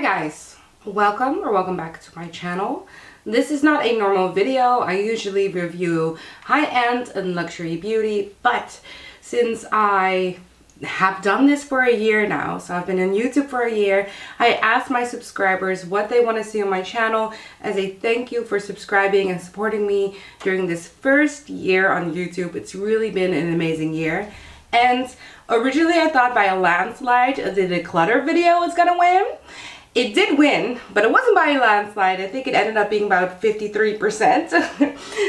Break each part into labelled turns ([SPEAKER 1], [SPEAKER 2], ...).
[SPEAKER 1] guys, welcome back to my channel. This is not a normal video. I usually review high-end and luxury beauty, but since I have done this for a year now, so I've been on YouTube for a year, I asked my subscribers what they want to see on my channel as a thank you for subscribing and supporting me during this first year on YouTube. It's really been an amazing year. And originally I thought by a landslide the declutter video was gonna win. It did win, but it wasn't by a landslide. I think it ended up being about 53%.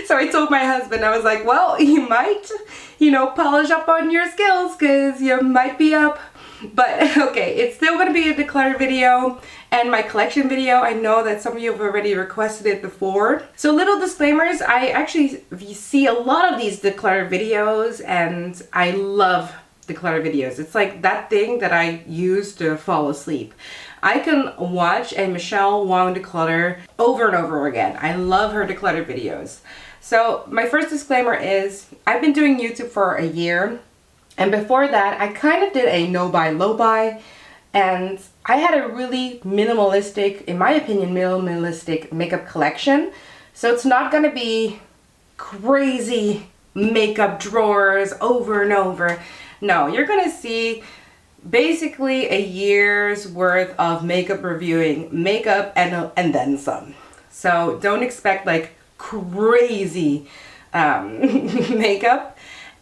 [SPEAKER 1] So I told my husband, I was like, well, you might, polish up on your skills because you might be up. But okay, it's still going to be a declutter video and my collection video. I know that some of you have already requested it before. So little disclaimers, I actually see a lot of these declutter videos and I love declutter videos. It's like that thing that I use to fall asleep. I can watch a Michelle Wong declutter over and over again. I love her declutter videos. So my first disclaimer is I've been doing YouTube for a year. And before that, I kind of did a no buy, low buy. And I had a really minimalistic, in my opinion, minimalistic makeup collection. So it's not going to be crazy makeup drawers over and over. No, you're going to see basically a year's worth of makeup reviewing makeup and then some. So don't expect like crazy makeup.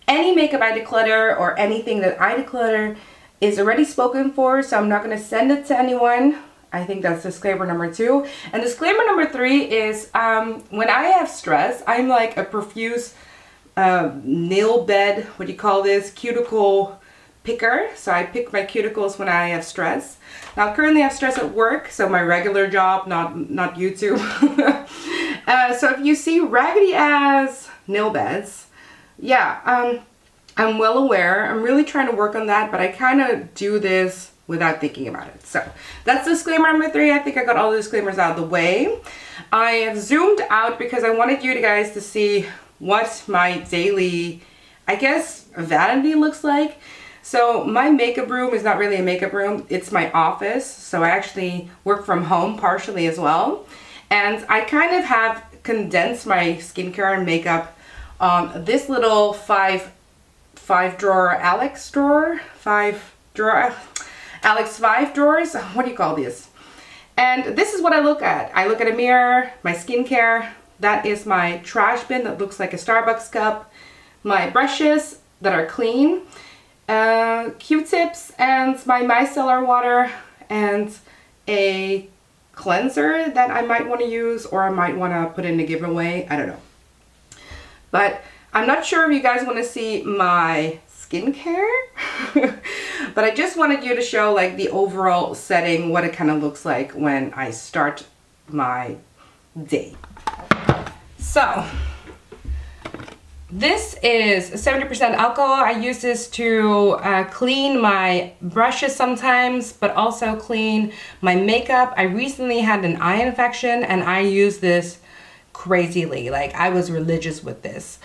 [SPEAKER 1] Any makeup I declutter or anything that I declutter is already spoken for, so I'm not going to send it to anyone. I think that's disclaimer number 2. And disclaimer number 3 is when I have stress, I'm like a profuse nail bed, what do you call this, cuticle picker. So I pick my cuticles when I have stress. Now currently I have stress at work, so my regular job, not YouTube. So if you see raggedy ass nail beds, yeah, I'm well aware. I'm really trying to work on that, but I kind of do this without thinking about it. So that's disclaimer number 3. I think I got all the disclaimers out of the way. I have zoomed out because I wanted you guys to see what my daily, I guess, vanity looks like. So my makeup room is not really a makeup room. It's my office. So I actually work from home partially as well. And I kind of have condensed my skincare and makeup on this little five drawer Alex drawers. What do you call these? And this is what I look at. I look at a mirror, my skincare. That is my trash bin that looks like a Starbucks cup. My brushes that are clean. Q-tips and my micellar water and a cleanser that I might want to use or I might want to put in a giveaway. I don't know. But I'm not sure if you guys want to see my skincare. But I just wanted you to show like the overall setting, what it kind of looks like when I start my day. So this is 70% alcohol. I use this to clean my brushes sometimes, but also clean my makeup. I recently had an eye infection and I use this crazily. Like I was religious with this.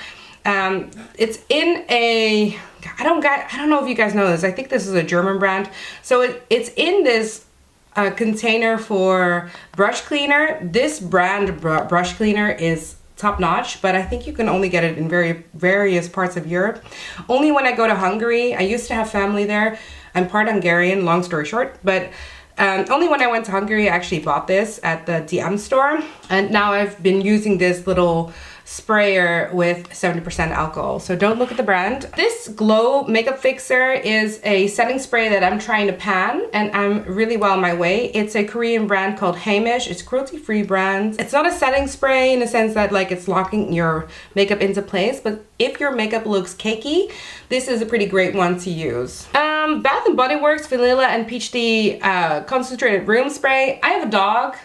[SPEAKER 1] It's in a, I don't know if you guys know this. I think this is a German brand. So it's in this container for brush cleaner. This brand brush cleaner is top notch, but I think you can only get it in various parts of Europe. Only when I go to Hungary. I used to have family there. I'm part Hungarian, long story short, but only when I went to Hungary I actually bought this at the DM store, and now I've been using this little sprayer with 70% alcohol. So don't look at the brand. This Glow Makeup Fixer is a setting spray that I'm trying to pan and I'm really well on my way. It's a Korean brand called Hamish. It's cruelty-free brand. It's not a setting spray in the sense that like it's locking your makeup into place, but if your makeup looks cakey, this is a pretty great one to use. Bath & Body Works Vanilla and Peach Tea Concentrated Room Spray. I have a dog.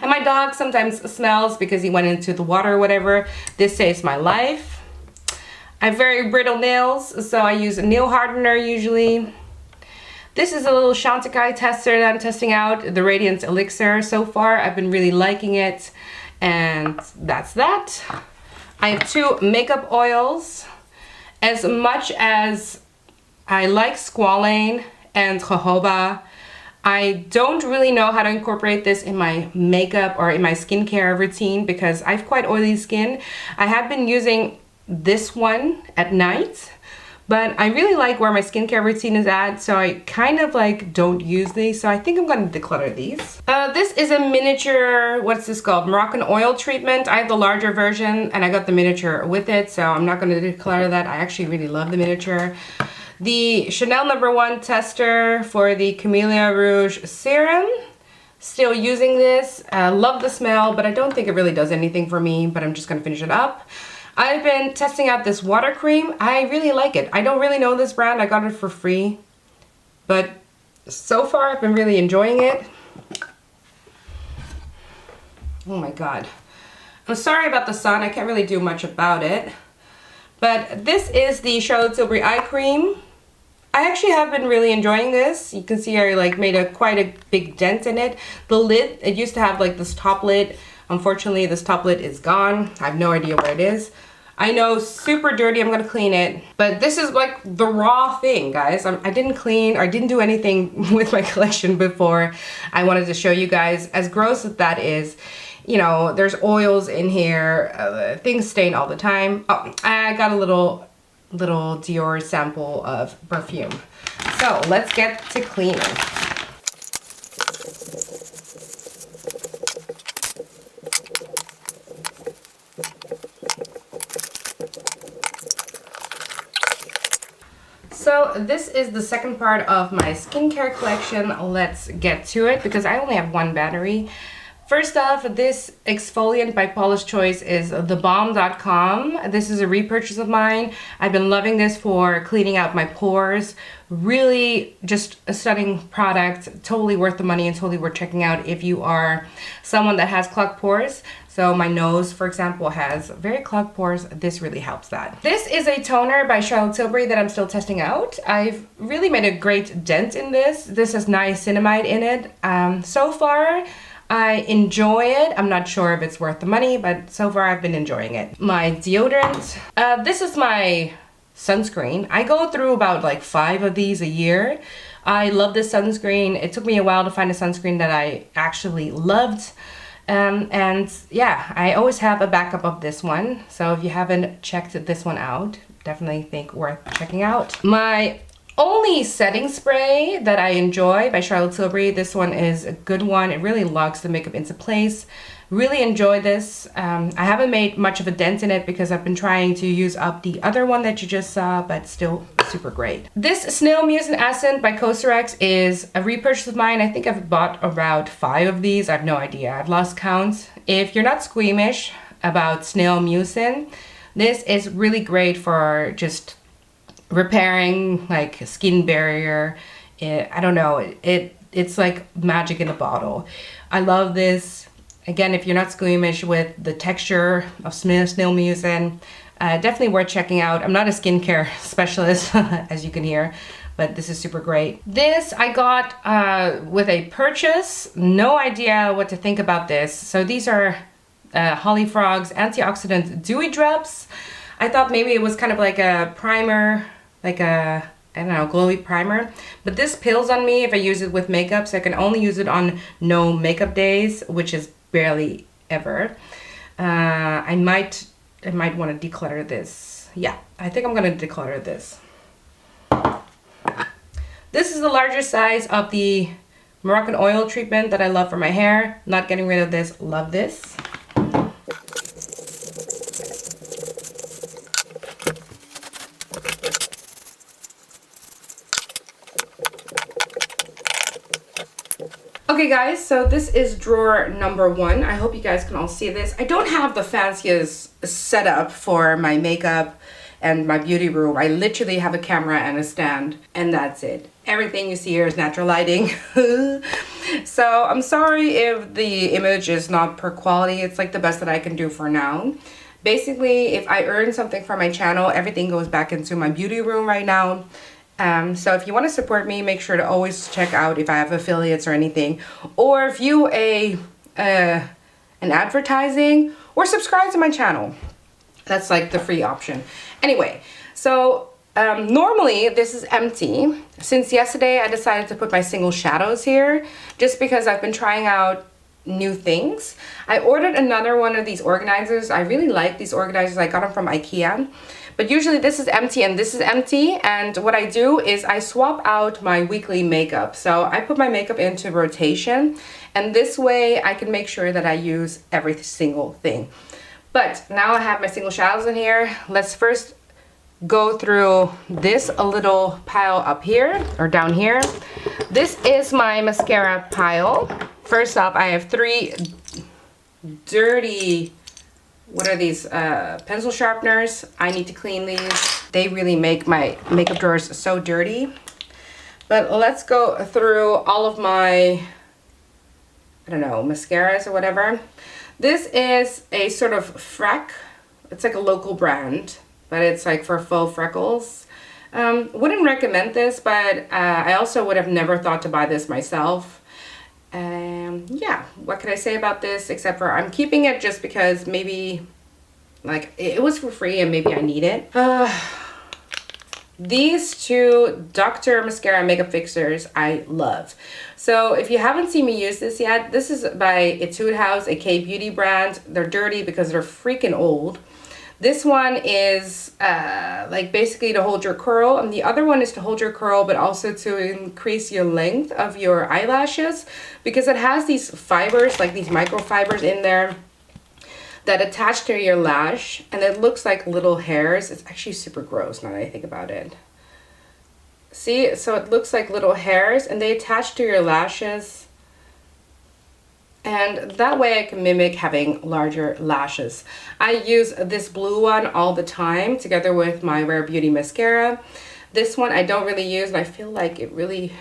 [SPEAKER 1] And my dog sometimes smells because he went into the water or whatever. This saves my life. I have very brittle nails, so I use a nail hardener usually. This is a little Chantecaille tester that I'm testing out, the Radiant Elixir. So far, I've been really liking it, and that's that. I have 2 makeup oils. As much as I like squalane and jojoba, I don't really know how to incorporate this in my makeup or in my skincare routine because I have quite oily skin. I have been using this one at night, but I really like where my skincare routine is at, so I kind of like don't use these, so I think I'm going to declutter these. This is a miniature, what's this called? Moroccan oil treatment. I have the larger version and I got the miniature with it, so I'm not going to declutter that. I actually really love the miniature. The Chanel No. 1 tester for the Camellia Rouge serum. Still using this. Love the smell, but I don't think it really does anything for me, but I'm just going to finish it up. I've been testing out this water cream. I really like it. I don't really know this brand. I got it for free. But so far, I've been really enjoying it. Oh my god. I'm sorry about the sun. I can't really do much about it. But this is the Charlotte Tilbury eye cream. I actually have been really enjoying this. You can see I like made quite a big dent in it. The lid, it used to have like this top lid. Unfortunately, this top lid is gone. I have no idea where it is. I know, super dirty. I'm gonna clean it. But this is like the raw thing, guys. I didn't clean or I didn't do anything with my collection before. I wanted to show you guys, as gross as that is, you know, there's oils in here. Things stain all the time. Oh, I got a little Dior sample of perfume. So let's get to cleaning. So this is the second part of my skincare collection. Let's get to it because I only have one battery. First off, this exfoliant by Paula's Choice is thebalm.com. This is a repurchase of mine. I've been loving this for cleaning out my pores. Really just a stunning product. Totally worth the money and totally worth checking out if you are someone that has clogged pores. So my nose, for example, has very clogged pores. This really helps that. This is a toner by Charlotte Tilbury that I'm still testing out. I've really made a great dent in this. This has niacinamide in it. So far, I enjoy it. I'm not sure if it's worth the money, but so far I've been enjoying it. My deodorant. This is my sunscreen. I go through about like 5 of these a year. I love this sunscreen. It took me a while to find a sunscreen that I actually loved. And yeah, I always have a backup of this one. So if you haven't checked this one out, definitely think worth checking out. My only setting spray that I enjoy by Charlotte Tilbury. This one is a good one. It really locks the makeup into place. Really enjoy this. I haven't made much of a dent in it because I've been trying to use up the other one that you just saw, but still super great. This Snail Mucin Accent by Cosrx is a repurchase of mine. I think I've bought around 5 of these. I have no idea. I've lost count. If you're not squeamish about Snail Mucin, this is really great for just repairing like a skin barrier. I don't know, it's like magic in a bottle. I love this. Again, if you're not squeamish with the texture of Snail Mucin, definitely worth checking out. I'm not a skincare specialist, as you can hear, but this is super great. This I got with a purchase. No idea what to think about this. So these are Holly Frog's antioxidant dewy drops. I thought maybe it was kind of like a primer, like a, I don't know, glowy primer. But this pills on me if I use it with makeup, so I can only use it on no makeup days, which is barely ever. I might want to declutter this. Yeah, I think I'm gonna declutter this. This is the larger size of the Moroccan oil treatment that I love for my hair. Not getting rid of this, love this. Okay guys, so this is drawer number 1. I hope you guys can all see this. I don't have the fanciest setup for my makeup and my beauty room. I literally have a camera and a stand, and that's it. Everything you see here is natural lighting. So I'm sorry if the image is not per quality. It's like the best that I can do for now. Basically, if I earn something from my channel, everything goes back into my beauty room right now. So if you want to support me, make sure to always check out if I have affiliates or anything, or view an advertising, or subscribe to my channel. That's like the free option. Anyway, so Normally this is empty. Since yesterday I decided to put my single shadows here just because I've been trying out new things. I ordered another one of these organizers. I really like these organizers. I got them from IKEA. But usually this is empty and this is empty, and what I do is I swap out my weekly makeup. So I put my makeup into rotation, and this way I can make sure that I use every single thing. But now I have my single shadows in here. Let's first go through this a little pile up here or down here. This is my mascara pile. First off, I have 3 dirty, what are these, pencil sharpeners. I need to clean these. They really make my makeup drawers so dirty. But let's go through all of my, I don't know, mascaras or whatever. This is a sort of Freck. It's like a local brand, but it's like for faux freckles. Wouldn't recommend this, but I also would have never thought to buy this myself. Yeah, what can I say about this except for I'm keeping it just because maybe like it was for free and maybe I need it. These 2 Dr. Mascara Makeup Fixers I love. So if you haven't seen me use this yet, this is by Etude House, a K-beauty brand. They're dirty because they're freaking old. This one is like basically to hold your curl, and the other one is to hold your curl but also to increase your length of your eyelashes, because it has these fibers, like these microfibers in there that attach to your lash, and it looks like little hairs. It's actually super gross now that I think about it. See, so it looks like little hairs and they attach to your lashes. And that way I can mimic having larger lashes. I use this blue one all the time together with my Rare Beauty mascara. This one I don't really use, and I feel like it really,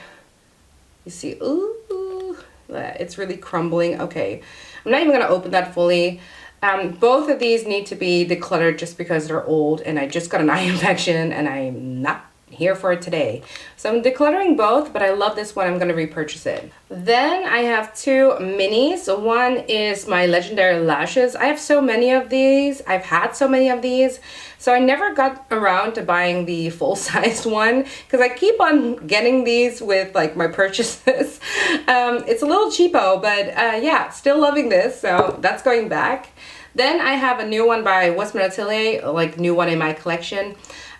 [SPEAKER 1] you see, ooh, it's really crumbling. Okay, I'm not even gonna open that fully. Both of these need to be decluttered just because they're old and I just got an eye infection and I'm not here for it today. So I'm decluttering both, but I love this one. I'm going to repurchase it. Then I have 2 minis. One is my Legendary Lashes. I have so many of these. I've had so many of these. So I never got around to buying the full-sized one because I keep on getting these with like my purchases. It's a little cheapo, but yeah, still loving this. So that's going back. Then I have a new one by Westman Atelier, like new one in my collection.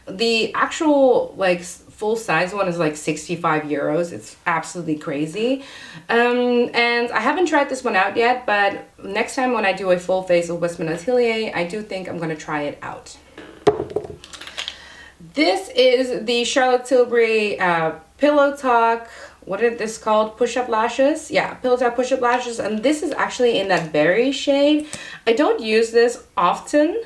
[SPEAKER 1] The actual like full size one is like 65 euros. It's absolutely crazy. And I haven't tried this one out yet, but next time when I do a full face of Westman Atelier, I do think I'm going to try it out. This is the Charlotte Tilbury Pillow Talk, what is this called? Push-up lashes? Yeah, Pillow Talk push-up lashes. And this is actually in that berry shade. I don't use this often,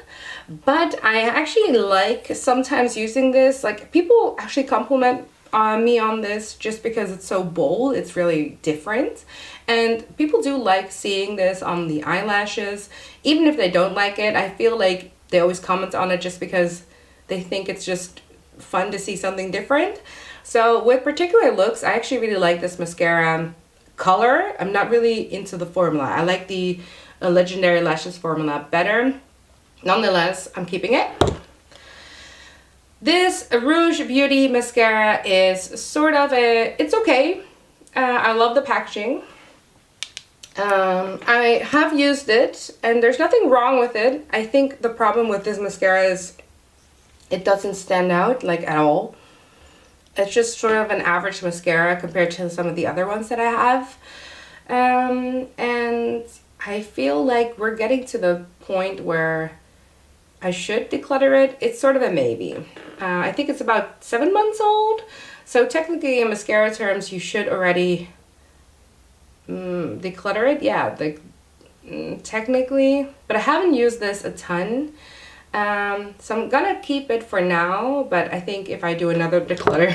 [SPEAKER 1] but I actually like sometimes using this. Like people actually compliment me on this just because it's so bold. It's really different. And people do like seeing this on the eyelashes. Even if they don't like it, I feel like they always comment on it just because they think it's just fun to see something different. So with particular looks, I actually really like this mascara color. I'm not really into the formula. I like the Legendary Lashes formula better. Nonetheless, I'm keeping it. This Rouge Beauty mascara is sort of it's okay. I love the packaging. I have used it and there's nothing wrong with it. I think the problem with this mascara is it doesn't stand out like at all. It's just sort of an average mascara compared to some of the other ones that I have. And I feel like we're getting to the point where I should declutter it. It's sort of a maybe. I think it's about 7 months old. So technically in mascara terms, you should already declutter it. Yeah, technically. But I haven't used this a ton. So I'm gonna keep it for now, but I think if I do another declutter,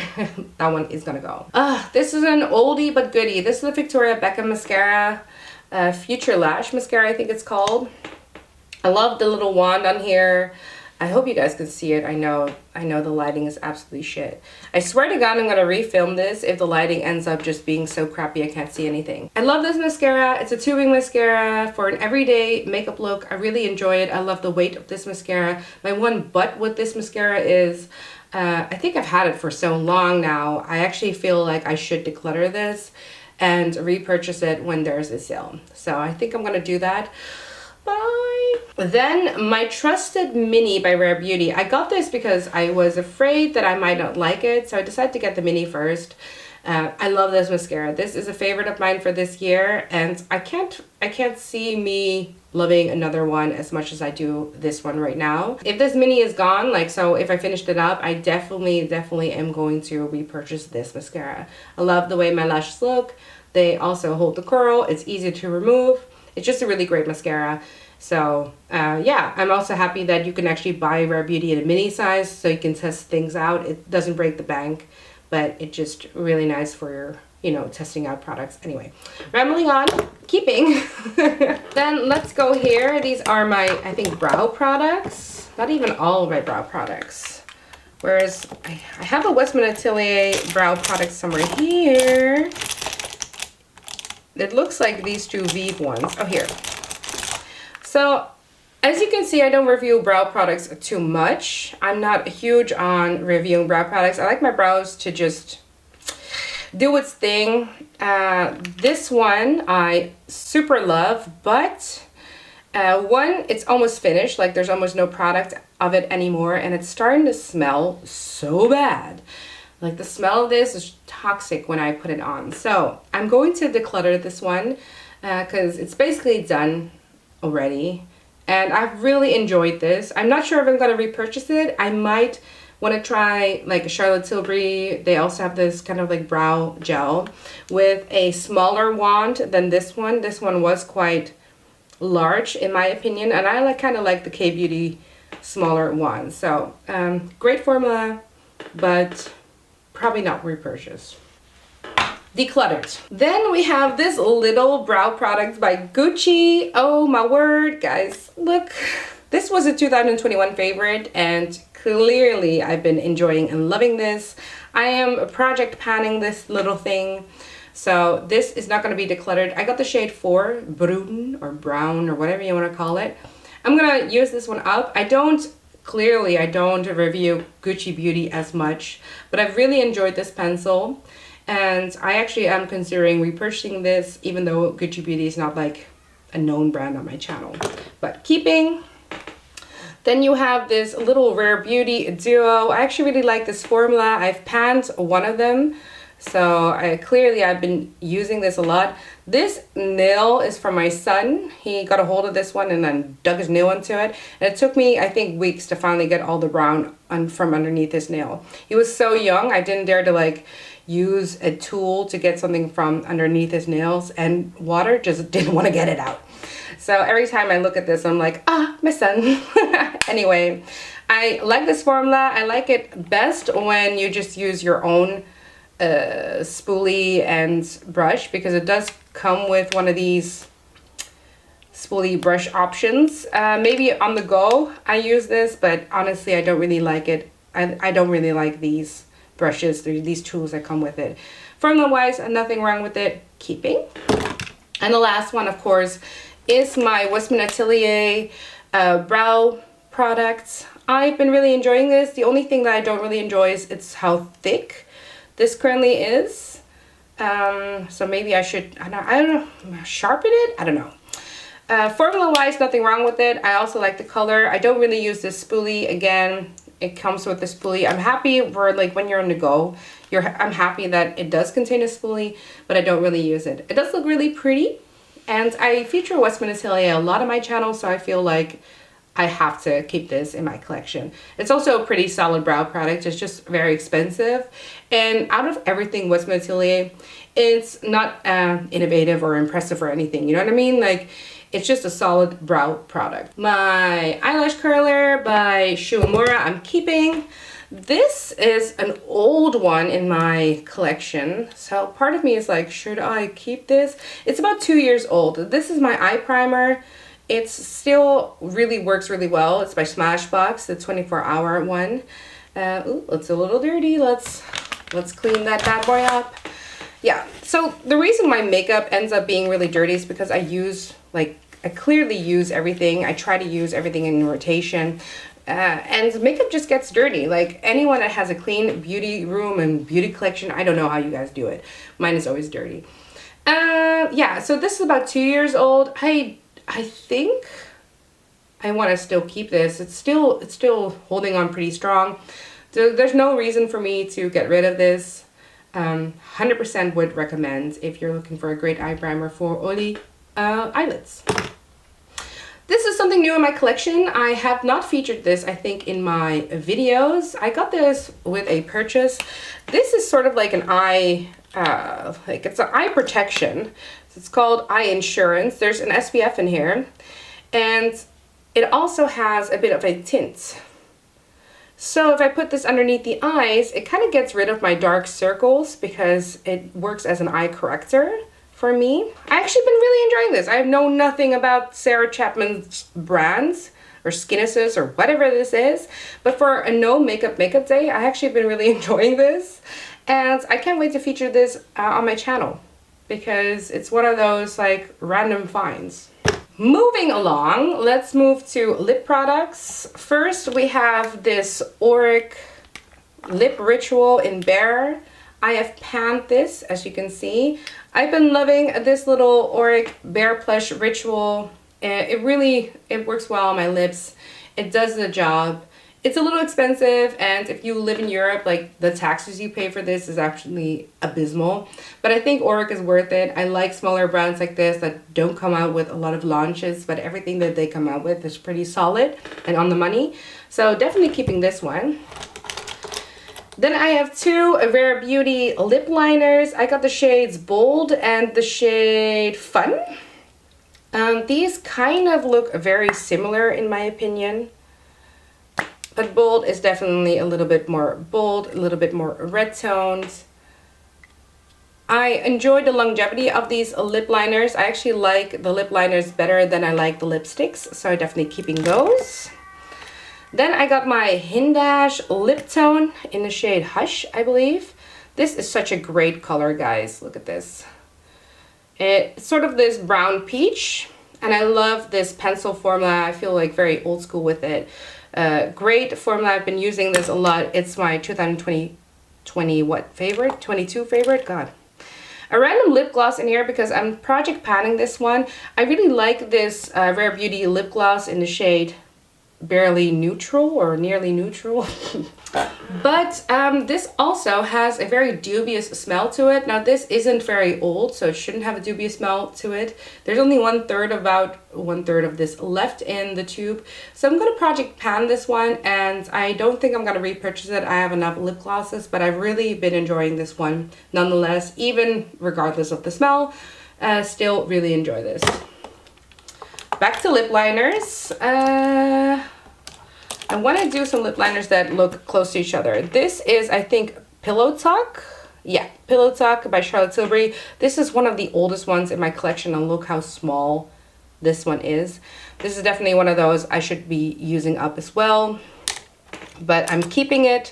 [SPEAKER 1] that one is gonna go. This is an oldie but goodie. This is the Victoria Beckham mascara, Future Lash mascara, I think it's called. I love the little wand on here. I hope you guys can see it. I know the lighting is absolutely shit. I swear to God I'm gonna refilm this if the lighting ends up just being so crappy I can't see anything. I love this mascara. It's a tubing mascara for an everyday makeup look. I really enjoy it. I love the weight of this mascara. My one but with this mascara is I think I've had it for so long now. I actually feel like I should declutter this and repurchase it when there's a sale. So I think I'm gonna do that. Bye. Then my Trusted Mini by Rare Beauty. I got this because I was afraid that I might not like it, so I decided to get the mini first. I love this mascara. This is a favorite of mine for this year, and I can't see me loving another one as much as I do this one right now. If this mini is gone, like, so if I finished it up, I definitely am going to repurchase this mascara. I love the way my lashes look. They also hold the curl. It's easy to remove. It's just a really great mascara. So yeah, I'm also happy that you can actually buy Rare Beauty in a mini size so you can test things out. It doesn't break the bank, but it's just really nice for your, you know, testing out products. Anyway, rambling on, keeping. Then let's go here. These are my, I think, brow products. Not even all of my brow products. Whereas I have a Westman Atelier brow product somewhere here. It looks like these two Vive ones. Oh, here. So, as you can see, I don't review brow products too much. I'm not huge on reviewing brow products. I like my brows to just do its thing. This one I super love, but one, it's almost finished. Like, there's almost no product of it anymore, and it's starting to smell so bad. Like, the smell of this is toxic when I put it on. So I'm going to declutter this one because it's basically done already. And I've really enjoyed this. I'm not sure if I'm going to repurchase it. I might want to try like a Charlotte Tilbury. They also have this kind of like brow gel with a smaller wand than this one. This one was quite large in my opinion. And I kind of like the K-Beauty smaller wand. So great formula, but probably not repurchase. Decluttered. Then we have this little brow product by Gucci. Oh my word, guys, look. This was a 2021 favorite, and clearly I've been enjoying and loving this. I am project panning this little thing, so this is not going to be decluttered. I got the shade 4, Brun or Brown or whatever you want to call it. I'm going to use this one up. I don't review Gucci Beauty as much, but I've really enjoyed this pencil. And I actually am considering repurchasing this, even though Gucci Beauty is not like a known brand on my channel. But keeping. Then you have this little Rare Beauty Duo. I actually really like this formula. I've panned one of them. So I've been using this a lot. This nail is from my son. He got a hold of this one and then dug his nail into it. And it took me, I think, weeks to finally get all the brown from underneath his nail. He was so young, I didn't dare to like use a tool to get something from underneath his nails, and water just didn't want to get it out. So every time I look at this, I'm like, ah, my son. Anyway, I like this formula. I like it best when you just use your own spoolie and brush, because it does come with one of these spoolie brush options. Maybe on the go I use this, but honestly I don't really like it. I don't really like these brushes, these tools that come with it. Formula wise, nothing wrong with it. Keeping. And the last one, of course, is my Westman Atelier brow products. I've been really enjoying this. The only thing that I don't really enjoy is it's how thick this currently is. So maybe I should, I don't know, sharpen it? I don't know. Formula wise, nothing wrong with it. I also like the color. I don't really use this spoolie. Again, it comes with the spoolie. I'm happy for like when you're on the go. I'm happy that it does contain a spoolie, but I don't really use it. It does look really pretty. And I feature Westman Atelier a lot on my channel, so I feel like I have to keep this in my collection. It's also a pretty solid brow product. It's just very expensive. And out of everything Westman Atelier, it's not innovative or impressive or anything. You know what I mean? Like, it's just a solid brow product. My eyelash curler by Shuamura, I'm keeping. This is an old one in my collection. So part of me is like, should I keep this? It's about 2 years old. This is my eye primer. It still really works really well. It's by Smashbox, the 24-hour one. Ooh, it's a little dirty. Let's clean that bad boy up. Yeah, so the reason my makeup ends up being really dirty is because I clearly use everything. I try to use everything in rotation. And makeup just gets dirty. Like anyone that has a clean beauty room and beauty collection, I don't know how you guys do it. Mine is always dirty. Yeah, so this is about 2 years old. I think I want to still keep this. It's still holding on pretty strong. So there's no reason for me to get rid of this. 100% would recommend if you're looking for a great eye primer for oily eyelids. This is something new in my collection. I have not featured this, I think, in my videos. I got this with a purchase. This is sort of like an eye, it's an eye protection. It's called Eye Insurance. There's an SPF in here. And it also has a bit of a tint. So if I put this underneath the eyes, it kind of gets rid of my dark circles because it works as an eye corrector for me. I've actually been really enjoying this. I know nothing about Sarah Chapman's brands or Skinesses or whatever this is, but for a no makeup day, I actually been really enjoying this, and I can't wait to feature this on my channel because it's one of those like random finds. Moving along, let's move to lip products. First, we have this Auric Lip Ritual in Bare. I have panned this, as you can see. I've been loving this little Auric Bare Plush Ritual. It works well on my lips. It does the job. It's a little expensive, and if you live in Europe, like the taxes you pay for this is actually abysmal. But I think Auric is worth it. I like smaller brands like this that don't come out with a lot of launches, but everything that they come out with is pretty solid and on the money. So definitely keeping this one. Then I have two Rare Beauty lip liners. I got the shades Bold and the shade Fun. These kind of look very similar in my opinion. But Bold is definitely a little bit more bold, a little bit more red toned. I enjoyed the longevity of these lip liners. I actually like the lip liners better than I like the lipsticks, so I'm definitely keeping those. Then I got my Hindash Lip Tone in the shade Hush, I believe. This is such a great color, guys. Look at this. It's sort of this brown peach, and I love this pencil formula. I feel like very old school with it. Great formula. I've been using this a lot. It's my 2020 what favorite? 22 favorite? God. A random lip gloss in here because I'm project panning this one. I really like this Rare Beauty lip gloss in the shade Barely Neutral or Nearly Neutral. But this also has a very dubious smell to it. Now this isn't very old, so it shouldn't have a dubious smell to it. There's only about one third of this left in the tube. So I'm going to project pan this one, and I don't think I'm going to repurchase it. I have enough lip glosses, but I've really been enjoying this one nonetheless, even regardless of the smell. Still really enjoy this. Back to lip liners. I want to do some lip liners that look close to each other. This is, I think, Pillow Talk. Yeah, Pillow Talk by Charlotte Tilbury. This is one of the oldest ones in my collection, and look how small this one is. This is definitely one of those I should be using up as well. But I'm keeping it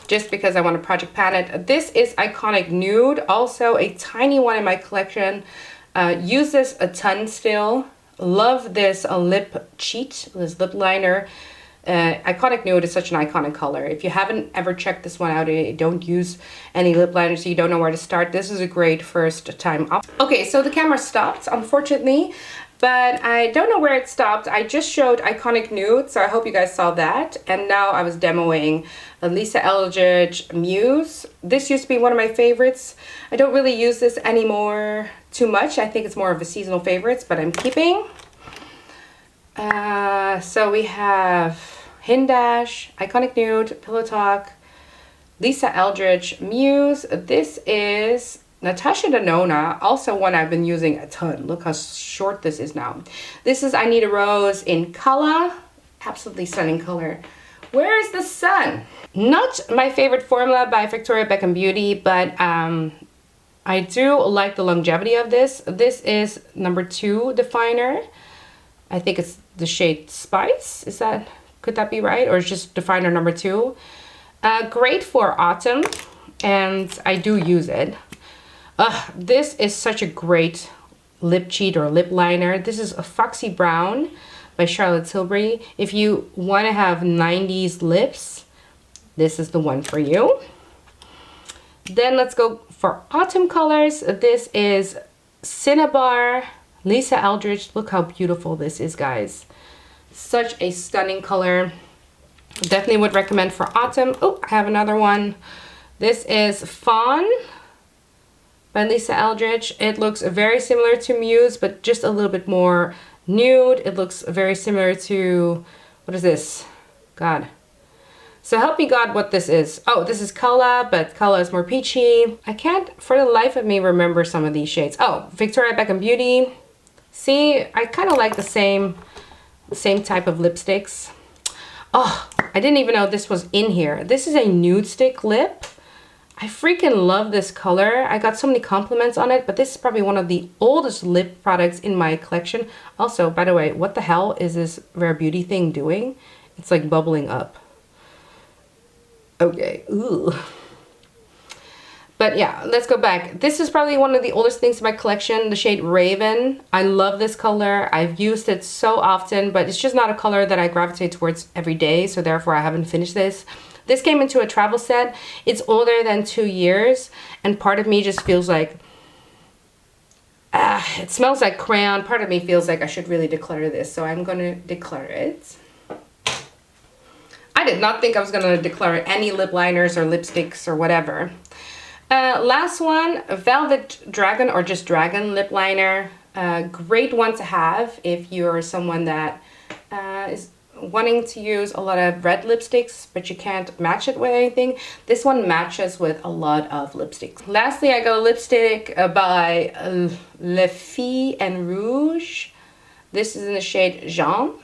[SPEAKER 1] just because I want to project pan it. This is Iconic Nude, also a tiny one in my collection. Use this a ton still. Love this lip cheat, this lip liner. Iconic Nude is such an iconic color. If you haven't ever checked this one out, don't use any lip liners, so you don't know where to start. This is a great first time up. Okay, so the camera stopped, unfortunately, but I don't know where it stopped. I just showed Iconic Nude, so I hope you guys saw that. And now I was demoing Lisa Eldridge Muse. This used to be one of my favorites. I don't really use this anymore too much. I think it's more of a seasonal favorites, but I'm keeping. So we have Hindash, Iconic Nude, Pillow Talk, Lisa Eldridge Muse. This is Natasha Denona, also one I've been using a ton. Look how short this is now. This is I Need a Rose in Kala. Absolutely stunning color. Where is the sun? Not my favorite formula by Victoria Beckham Beauty, but I do like the longevity of this. This is number 2 definer. I think it's the shade Spice. Could that be right? Or it's just definer number 2. Great for autumn, and I do use it. This is such a great lip cheat or lip liner. This is a Foxy Brown by Charlotte Tilbury. If you want to have 90s lips, this is the one for you. Then let's go for autumn colors. This is Cinnabar, Lisa Eldridge. Look how beautiful this is, guys. Such a stunning color. Definitely would recommend for autumn. Oh, I have another one. This is Fawn by Lisa Eldridge. It looks very similar to Muse, but just a little bit more nude. It looks very similar to, what is this? God. So help me God what this is. Oh, this is Kala, but Kala is more peachy. I can't for the life of me remember some of these shades. Oh, Victoria Beckham Beauty. See, I kind of like the same type of lipsticks. Oh, I didn't even know this was in here. This is a nude stick lip. I freaking love this color. I got so many compliments on it, but this is probably one of the oldest lip products in my collection. Also, by the way, what the hell is this Rare Beauty thing doing? It's like bubbling up. Okay, ooh. But yeah, let's go back. This is probably one of the oldest things in my collection, the shade Raven. I love this color. I've used it so often, but it's just not a color that I gravitate towards every day, so therefore I haven't finished this. This came into a travel set. It's older than 2 years, and part of me just feels like, it smells like crayon. Part of me feels like I should really declutter this, so I'm gonna declutter it. I did not think I was gonna declutter any lip liners or lipsticks or whatever. Last one, Velvet Dragon or just Dragon lip liner. Great one to have if you're someone that is wanting to use a lot of red lipsticks, but you can't match it with anything. This one matches with a lot of lipsticks. Lastly, I got a lipstick by Le Fille en Rouge. This is in the shade Jean.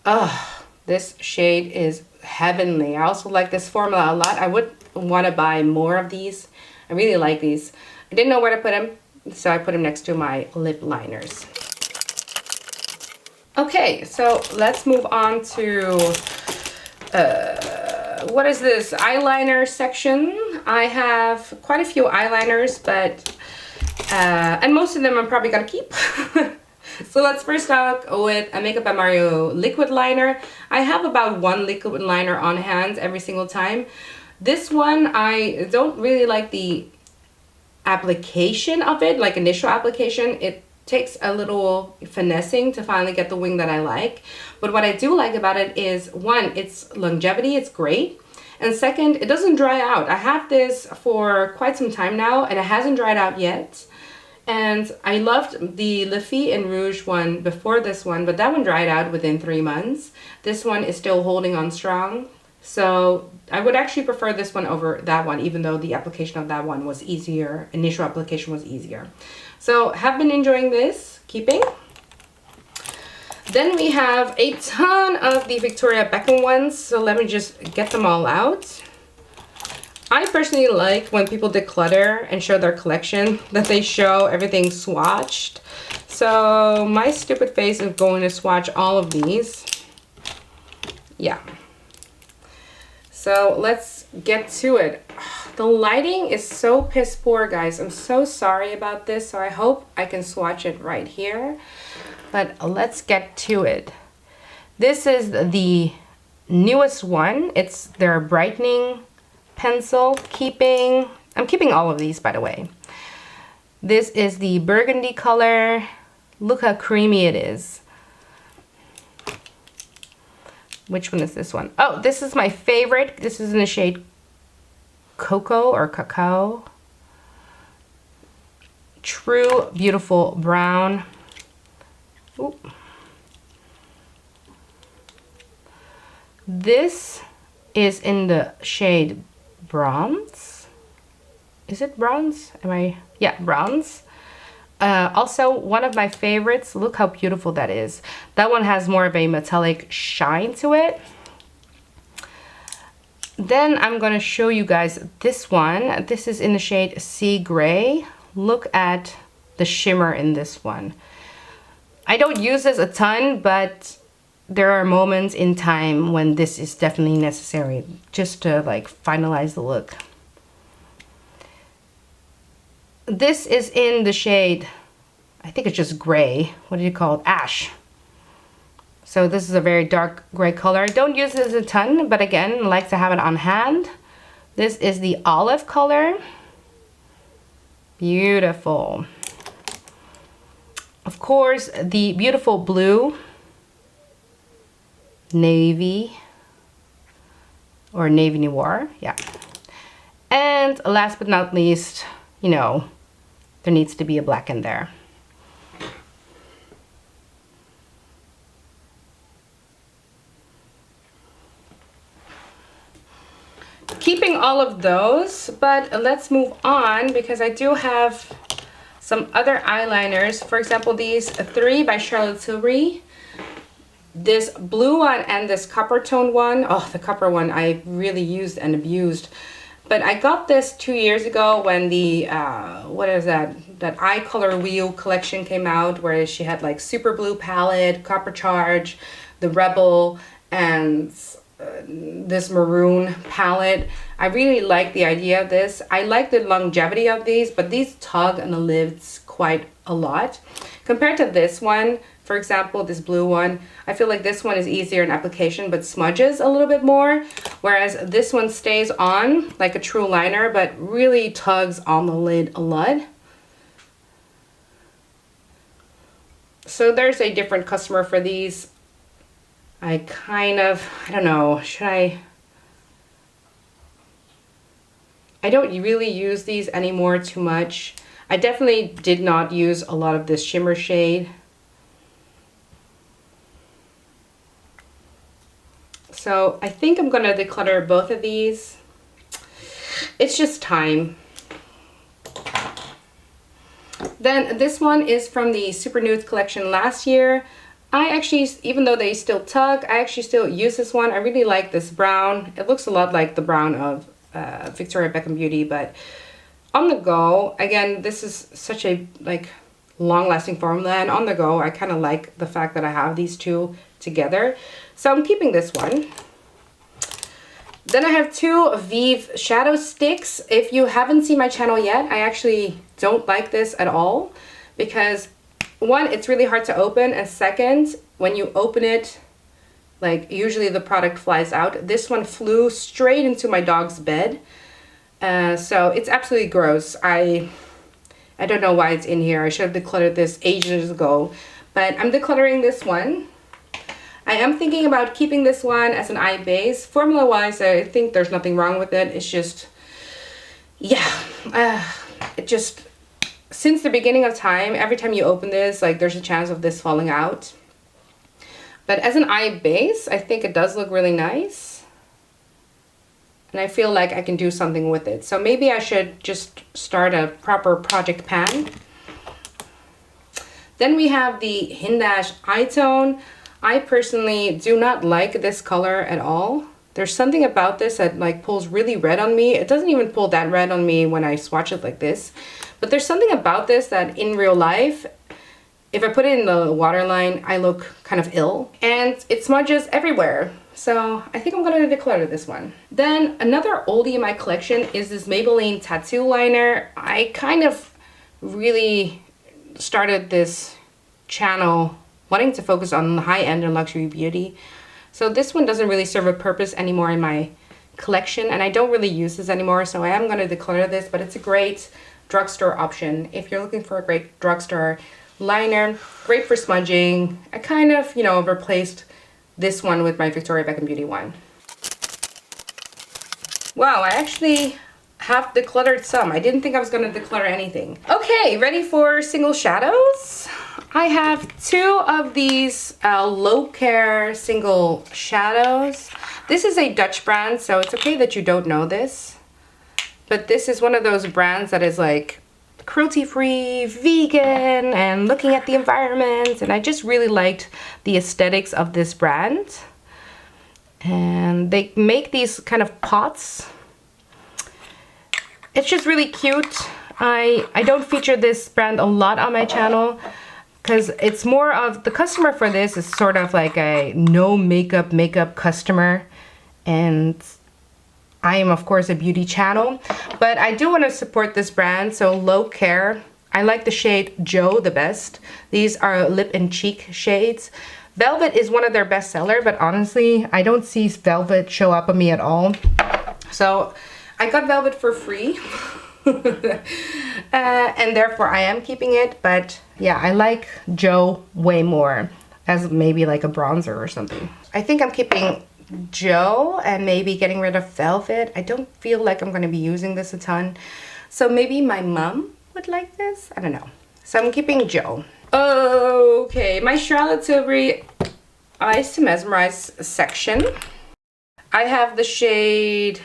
[SPEAKER 1] Oh, this shade is heavenly. I also like this formula a lot. I would want to buy more of these. I really like these. I didn't know where to put them, so I put them next to my lip liners. Okay, so let's move on to what is this eyeliner section. I have quite a few eyeliners, but and most of them I'm probably gonna keep. So let's first start with a Makeup by Mario liquid liner. I have about one liquid liner on hand every single time. This one, I don't really like the application of it, like initial application. It takes a little finessing to finally get the wing that I like. But what I do like about it is, one, its longevity, it's great. And second, it doesn't dry out. I have this for quite some time now and it hasn't dried out yet. And I loved the Le Fille en Rouge one before this one, but that one dried out within 3 months. This one is still holding on strong. So I would actually prefer this one over that one, even though the application of that one was easier. Initial application was easier. So have been enjoying this, keeping. Then we have a ton of the Victoria Beckham ones. So let me just get them all out. I personally like when people declutter and show their collection, that they show everything swatched. So my stupid face is going to swatch all of these. Yeah. So let's get to it. The lighting is so piss poor, guys. I'm so sorry about this. So I hope I can swatch it right here. But let's get to it. This is the newest one. It's their brightening pencil. I'm keeping all of these, by the way. This is the burgundy color. Look how creamy it is. Which one is this one? Oh, this is my favorite. This is in the shade Cocoa or Cacao. True beautiful brown. Ooh. This is in the shade Bronze. Is it bronze? Yeah, bronze. Also, one of my favorites. Look how beautiful that is. That one has more of a metallic shine to it. Then I'm going to show you guys this one. This is in the shade Sea Gray. Look at the shimmer in this one. I don't use this a ton, but there are moments in time when this is definitely necessary just to like finalize the look. This is in the shade, I think it's just gray. What do you call it? Ash. So this is a very dark gray color. Don't use this a ton, but again, like to have it on hand. This is the olive color. Beautiful. Of course, the beautiful blue, navy, or navy noir, yeah. And last but not least, you know, there needs to be a black in there. Keeping all of those, but let's move on because I do have some other eyeliners. For example, these 3 by Charlotte Tilbury. This blue one and this copper tone one. Oh, the copper one I really used and abused. But I got this 2 years ago when the, what is that Eye Color Wheel collection came out, where she had like Super Blue Palette, Copper Charge, the Rebel, and this maroon palette. I really like the idea of this. I like the longevity of these, but these tug on the lids quite a lot. Compared to this one, for example, this blue one, I feel like this one is easier in application but smudges a little bit more, whereas this one stays on like a true liner but really tugs on the lid a lot. So there's a different customer for these. I don't know, I don't really use these anymore too much. I definitely did not use a lot of this shimmer shade. So I think I'm gonna declutter both of these. It's just time. Then this one is from the Super Nudes collection last year. I actually, even though they still tug, I actually still use this one. I really like this brown. It looks a lot like the brown of Victoria Beckham Beauty, but on the go, again, this is such a like long-lasting formula, and on the go, I kind of like the fact that I have these two together. So I'm keeping this one. Then I have 2 Vive shadow sticks. If you haven't seen my channel yet, I actually don't like this at all because one, it's really hard to open, and second, when you open it, like usually the product flies out. This one flew straight into my dog's bed. So it's absolutely gross. I don't know why it's in here. I should have decluttered this ages ago, but I'm decluttering this one. I am thinking about keeping this one as an eye base. Formula wise, I think there's nothing wrong with it. It's just, yeah, it just, since the beginning of time, every time you open this, like there's a chance of this falling out. But as an eye base, I think it does look really nice. And I feel like I can do something with it. So maybe I should just start a proper project pan. Then we have the Hindash Eye Tone. I personally do not like this color at all. There's something about this that like pulls really red on me. It doesn't even pull that red on me when I swatch it like this. But there's something about this that in real life, if I put it in the waterline, I look kind of ill. And it smudges everywhere. So I think I'm going to declutter this one. Then another oldie in my collection is this Maybelline Tattoo Liner. I kind of really started this channel wanting to focus on the high-end and luxury beauty. So this one doesn't really serve a purpose anymore in my collection, and I don't really use this anymore, so I am going to declutter this, but it's a great drugstore option. If you're looking for a great drugstore liner, great for smudging. I kind of, you know, replaced this one with my Victoria Beckham Beauty one. Wow, I actually have decluttered some. I didn't think I was going to declutter anything. Okay, ready for single shadows? I have 2 of these low care single shadows. This is a Dutch brand, so it's okay that you don't know this. But this is one of those brands that is like cruelty-free, vegan, and looking at the environment. And I just really liked the aesthetics of this brand. And they make these kind of pots. It's just really cute. I don't feature this brand a lot on my channel because it's more of, the customer for this is sort of like a no makeup customer, and I am of course a beauty channel, but I do want to support this brand. So Low Care, I like the shade Joe the best. These are lip and cheek shades. Velvet is one of their best seller, but honestly, I don't see Velvet show up on me at all. So I got Velvet for free. And therefore I am keeping it. But yeah, I like Joe way more as maybe like a bronzer or something. I think I'm keeping Joe and maybe getting rid of Velvet. I don't feel like I'm going to be using this a ton. So maybe my mom would like this. I don't know. So I'm keeping Joe. Okay, my Charlotte Tilbury Eyes to Mesmerize section. I have the shade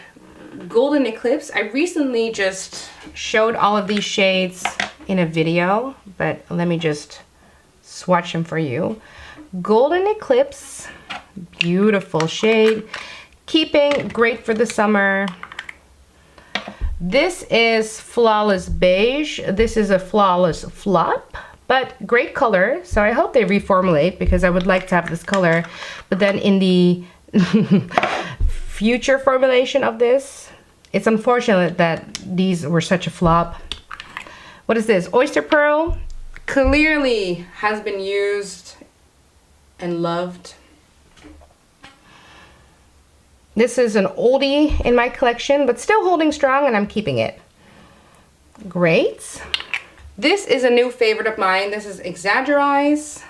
[SPEAKER 1] Golden Eclipse. I recently just showed all of these shades in a video, but let me just swatch them for you. Golden Eclipse, beautiful shade. Keeping, great for the summer. This is Flawless Beige. This is a Flawless Flop, but great color. So I hope they reformulate because I would like to have this color. But then in the future formulation of this, it's unfortunate that these were such a flop. What is this? Oyster Pearl. Clearly has been used and loved. This is an oldie in my collection, but still holding strong, and I'm keeping it. Great. This is a new favorite of mine. This is Exaggerize.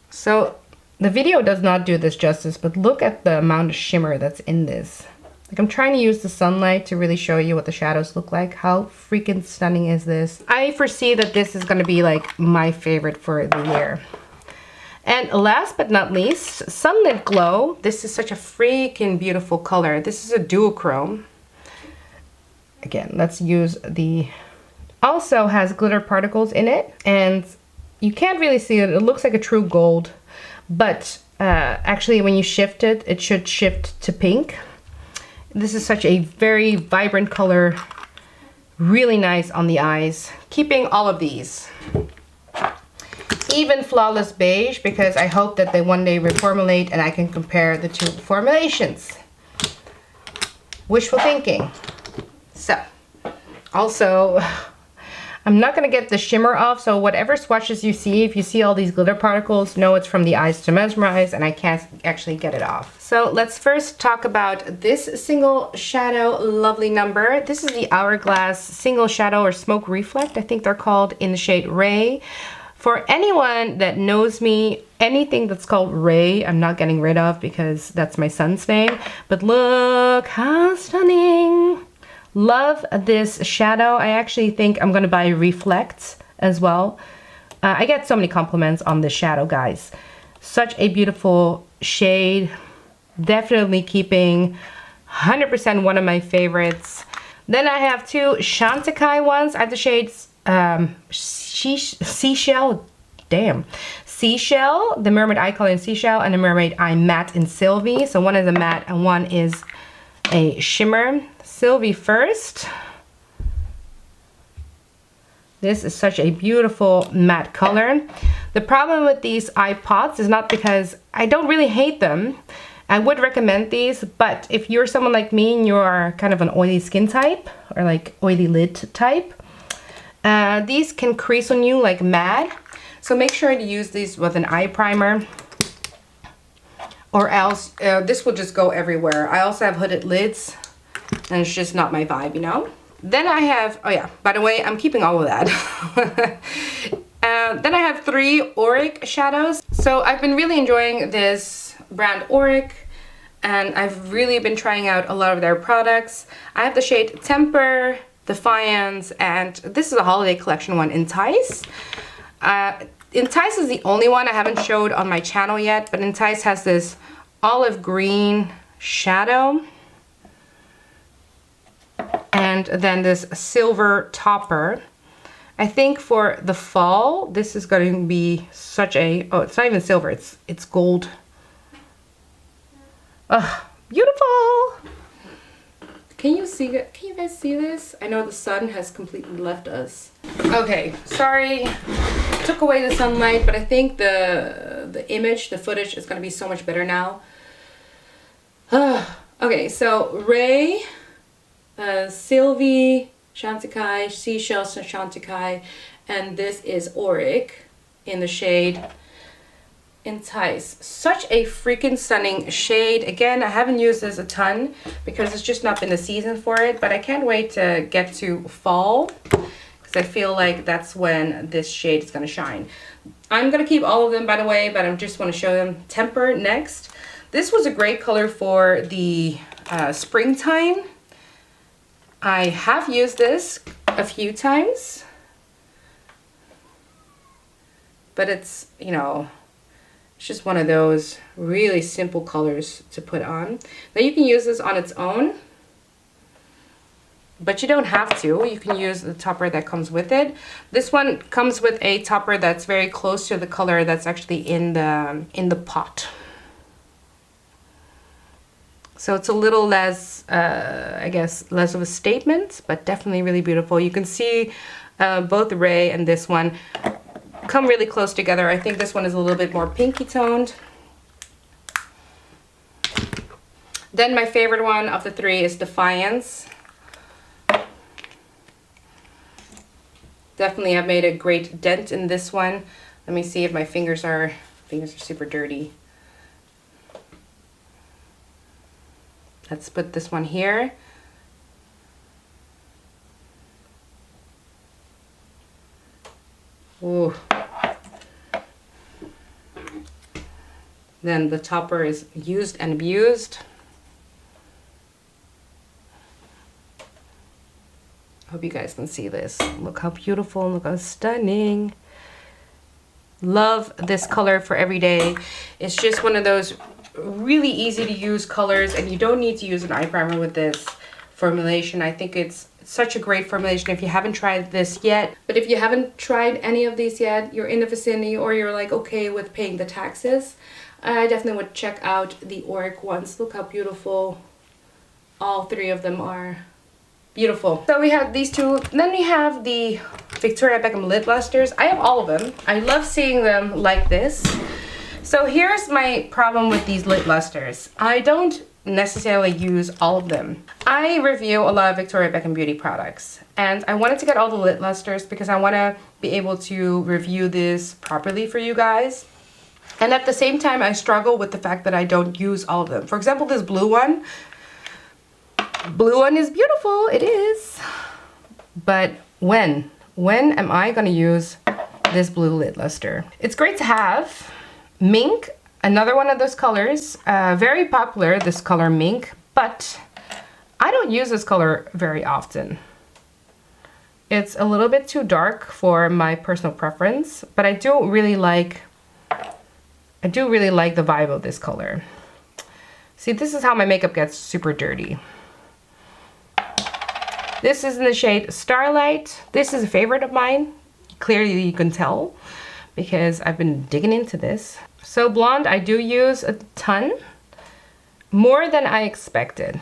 [SPEAKER 1] So the video does not do this justice, but look at the amount of shimmer that's in this. Like, I'm trying to use the sunlight to really show you what the shadows look like. How freaking stunning is this? I foresee that this is going to be like my favorite for the year. And last but not least, Sunlit Glow. This is such a freaking beautiful color. This is a duochrome. Again, let's use the... Also has glitter particles in it, and you can't really see it. It looks like a true gold, but actually when you shift it, it should shift to pink. This is such a very vibrant color. Really nice on the eyes. Keeping all of these. Even Flawless Beige, because I hope that they one day reformulate and I can compare the two formulations. Wishful thinking. So, also, I'm not going to get the shimmer off, so whatever swatches you see, if you see all these glitter particles, know it's from the Eyes to Mesmerize, and I can't actually get it off. So let's first talk about this single shadow lovely number. This is the Hourglass Single Shadow or Smoke Reflect, I think they're called, in the shade Ray. For anyone that knows me, anything that's called Ray, I'm not getting rid of because that's my son's name. But look how stunning. Love this shadow. I actually think I'm going to buy Reflects as well. I get so many compliments on this shadow, guys. Such a beautiful shade. Definitely keeping. 100% one of my favorites. Then I have two Chantecaille ones. I have the shades Seashell, Seashell, the Mermaid Eye Color in Seashell, and the Mermaid Eye Matte in Sylvie. So one is a matte and one is a shimmer. Sylvie first. This is such a beautiful matte color. The problem with these eye pots is not because I don't really hate them. I would recommend these, but if you're someone like me and you're kind of an oily skin type or like oily lid type, these can crease on you like mad. So make sure to use these with an eye primer, or else this will just go everywhere. I also have hooded lids, and it's just not my vibe, you know? Then I have, oh yeah, by the way, I'm keeping all of that. Then I have three Auric shadows. So I've been really enjoying this brand Auric, and I've really been trying out a lot of their products. I have the shade Temper, Defiance, and this is a holiday collection one, Entice. Entice is the only one I haven't showed on my channel yet, but Entice has this olive green shadow. And then this silver topper. I think for the fall, this is going to be such a, oh, it's not even silver, it's gold. Beautiful! Can you see it? Can you guys see this? I know the sun has completely left us. Okay, sorry, took away the sunlight, but I think the image, the footage is going to be so much better now. Okay, so Ray, Sylvie, Chantecaille, Seashell, Chantecaille, and this is Auric. in the shade Entice. Such a freaking stunning shade. Again, I haven't used this a ton because it's just not been the season for it, but I can't wait to get to fall because I feel like that's when this shade is going to shine. I'm going to keep all of them, by the way, but I just want to show them. Temper next. This was a great color for the springtime. I have used this a few times, but it's, you know, it's just one of those really simple colors to put on. Now you can use this on its own, but you don't have to. You can use the topper that comes with it. This one comes with a topper that's very close to the color that's actually in the pot. So it's a little less, I guess, less of a statement, but definitely really beautiful. You can see both Ray and this one come really close together. I think this one is a little bit more pinky toned. Then my favorite one of the three is Defiance. Definitely have made a great dent in this one. Let me see if my fingers are super dirty. Let's put this one here. Ooh. Then the topper is used and abused. Hope you guys can see this. Look how beautiful, look how stunning. Love this color for every day. It's just one of those really easy to use colors, and you don't need to use an eye primer with this formulation. I think it's such a great formulation if you haven't tried this yet. But if you haven't tried any of these yet, you're in the vicinity, or you're like okay with paying the taxes, I definitely would check out the Auric ones. Look how beautiful all three of them are. Beautiful. So we have these two. Then we have the Victoria Beckham lid lusters. I have all of them. I love seeing them like this. So here's my problem with these lid lusters. I don't necessarily use all of them. I review a lot of Victoria Beckham beauty products, and I wanted to get all the lid lusters because I want to be able to review this properly for you guys. And at the same time, I struggle with the fact that I don't use all of them. For example, this blue one. Blue one is beautiful, it is. But when am I gonna use this blue lid luster? It's great to have. Mink, another one of those colors. Very popular, this color Mink, but I don't use this color very often. It's a little bit too dark for my personal preference, but I do really like the vibe of this color. See, this is how my makeup gets super dirty. This is in the shade Starlight. This is a favorite of mine. Clearly you can tell because I've been digging into this. So blonde, I do use a ton. More than I expected.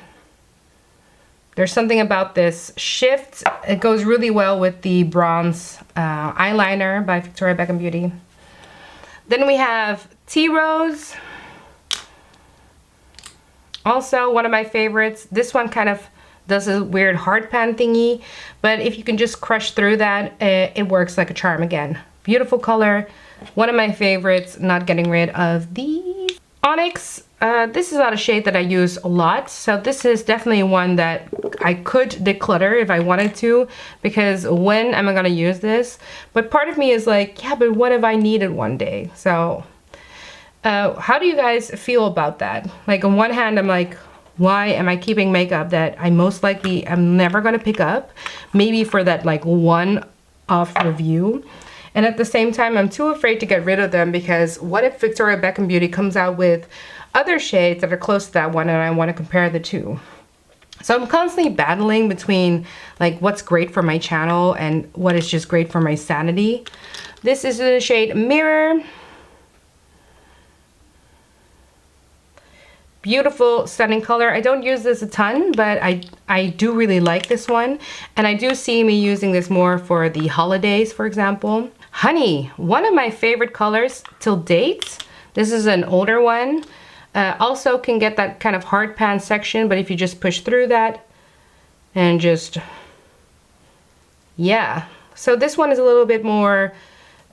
[SPEAKER 1] There's something about this shift. It goes really well with the bronze eyeliner by Victoria Beckham Beauty. Then we have Tea Rose. Also one of my favorites. This one kind of does a weird hard pan thingy, but if you can just crush through that, it works like a charm again. Beautiful color. One of my favorites, not getting rid of these. Onyx, this is not a shade that I use a lot, so this is definitely one that I could declutter if I wanted to, because when am I gonna use this? But part of me is like, yeah, but what if I need it one day? So, how do you guys feel about that? Like on one hand, I'm like, why am I keeping makeup that I most likely am never gonna pick up? Maybe for that like one-off review. And at the same time, I'm too afraid to get rid of them because what if Victoria Beckham Beauty comes out with other shades that are close to that one and I want to compare the two? So I'm constantly battling between like what's great for my channel and what is just great for my sanity. This is the shade Mirror. Beautiful, stunning color. I don't use this a ton, but I do really like this one. And I do see me using this more for the holidays, for example. Honey, one of my favorite colors till date. This is an older one. Also can get that kind of hard pan section, but if you just push through that and just, yeah. So this one is a little bit more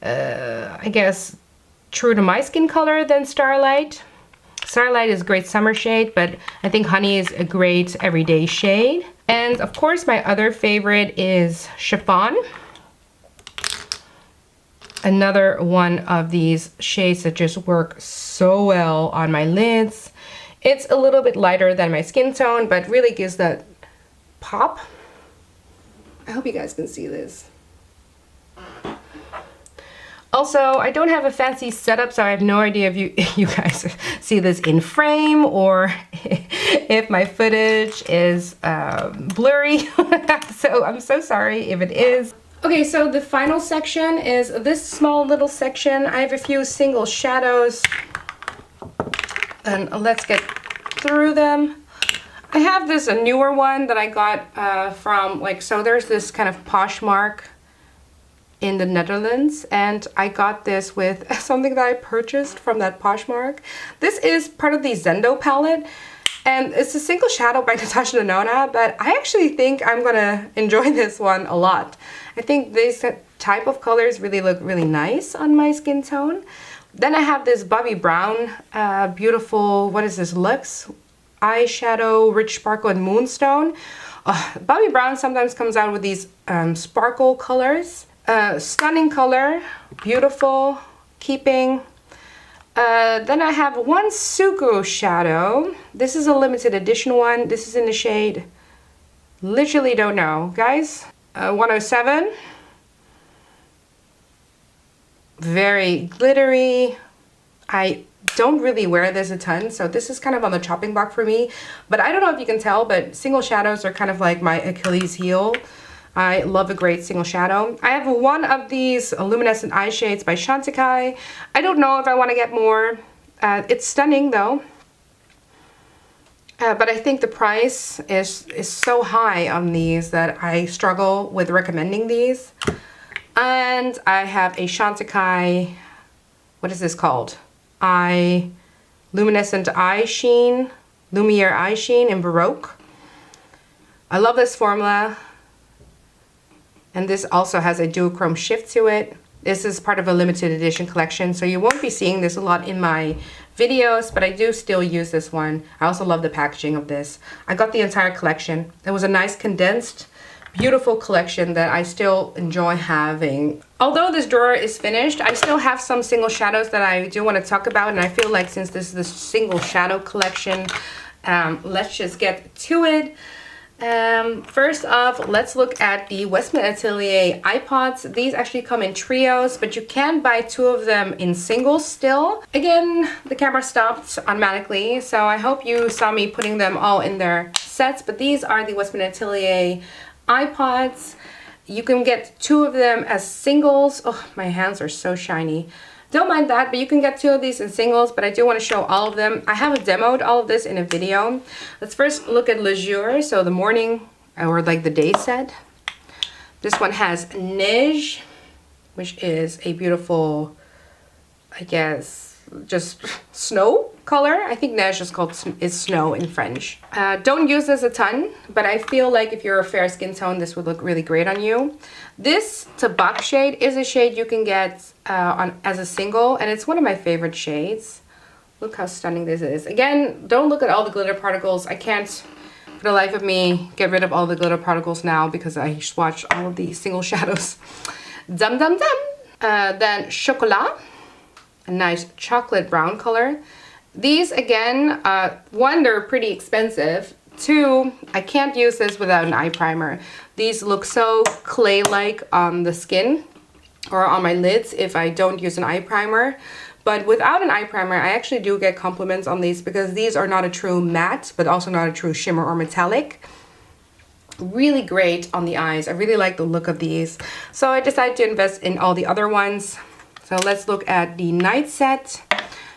[SPEAKER 1] I guess, true to my skin color than Starlight. Starlight is a great summer shade, but I think Honey is a great everyday shade. And of course, my other favorite is Chiffon. Another one of these shades that just work so well on my lids. It's a little bit lighter than my skin tone, but really gives that pop. I hope you guys can see this. Also, I don't have a fancy setup, so I have no idea if you guys see this in frame or if my footage is blurry. So I'm so sorry if it is. Okay, so the final section is this small little section. I have a few single shadows, and let's get through them. I have this a newer one that I got from so there's this kind of Poshmark in the Netherlands, and I got this with something that I purchased from that Poshmark. This is part of the Zendo palette, and it's a single shadow by Natasha Denona, but I actually think I'm gonna enjoy this one a lot. I think this type of colors really look really nice on my skin tone. Then I have this Bobbi Brown beautiful, what is this, Luxe Eyeshadow Rich Sparkle and Moonstone. Bobbi Brown sometimes comes out with these sparkle colors. Stunning color, beautiful, keeping. Then I have one Suku shadow. This is a limited edition one. This is in the shade, literally don't know, guys. 107. Very glittery. I don't really wear this a ton, so this is kind of on the chopping block for me. But I don't know if you can tell, but single shadows are kind of like my Achilles heel. I love a great single shadow. I have one of these luminescent eye shades by Chantecaille. I don't know if I want to get more. It's stunning though. But I think the price is so high on these that I struggle with recommending these. And I have a Chantecaille, what is this called? Luminescent Eye Sheen, Lumiere Eye Sheen in Baroque. I love this formula. And this also has a duochrome shift to it. This is part of a limited edition collection, so you won't be seeing this a lot in my videos, but I do still use this one. I also love the packaging of this. I got the entire collection. It was a nice condensed, beautiful collection that I still enjoy having. Although this drawer is finished, I still have some single shadows that I do want to talk about, and I feel like since this is the single shadow collection, let's just get to it. First off, let's look at the Westman Atelier iPods. These actually come in trios, but you can buy two of them in singles still. Again, the camera stopped automatically, so I hope you saw me putting them all in their sets, but these are the Westman Atelier iPods. You can get two of them as singles. Oh, my hands are so shiny. Don't mind that, but you can get two of these in singles, but I do want to show all of them. I haven't demoed all of this in a video. Let's first look at Le Jour, so the morning or like the day set. This one has Neige, which is a beautiful, I guess, just snow color. I think Neige is snow in French. Don't use this a ton, but I feel like if you're a fair skin tone, this would look really great on you. This Tabak shade is a shade you can get as a single, and it's one of my favorite shades. Look how stunning this is. Again, don't look at all the glitter particles. I can't, for the life of me, get rid of all the glitter particles now because I swatched all of the single shadows. Dum dum dum. Then Chocolat, a nice chocolate brown color. These again, one, they're pretty expensive. Two, I can't use this without an eye primer. These look so clay-like on the skin or on my lids if I don't use an eye primer. But without an eye primer, I actually do get compliments on these because these are not a true matte, but also not a true shimmer or metallic. Really great on the eyes. I really like the look of these. So I decided to invest in all the other ones. So let's look at the night set.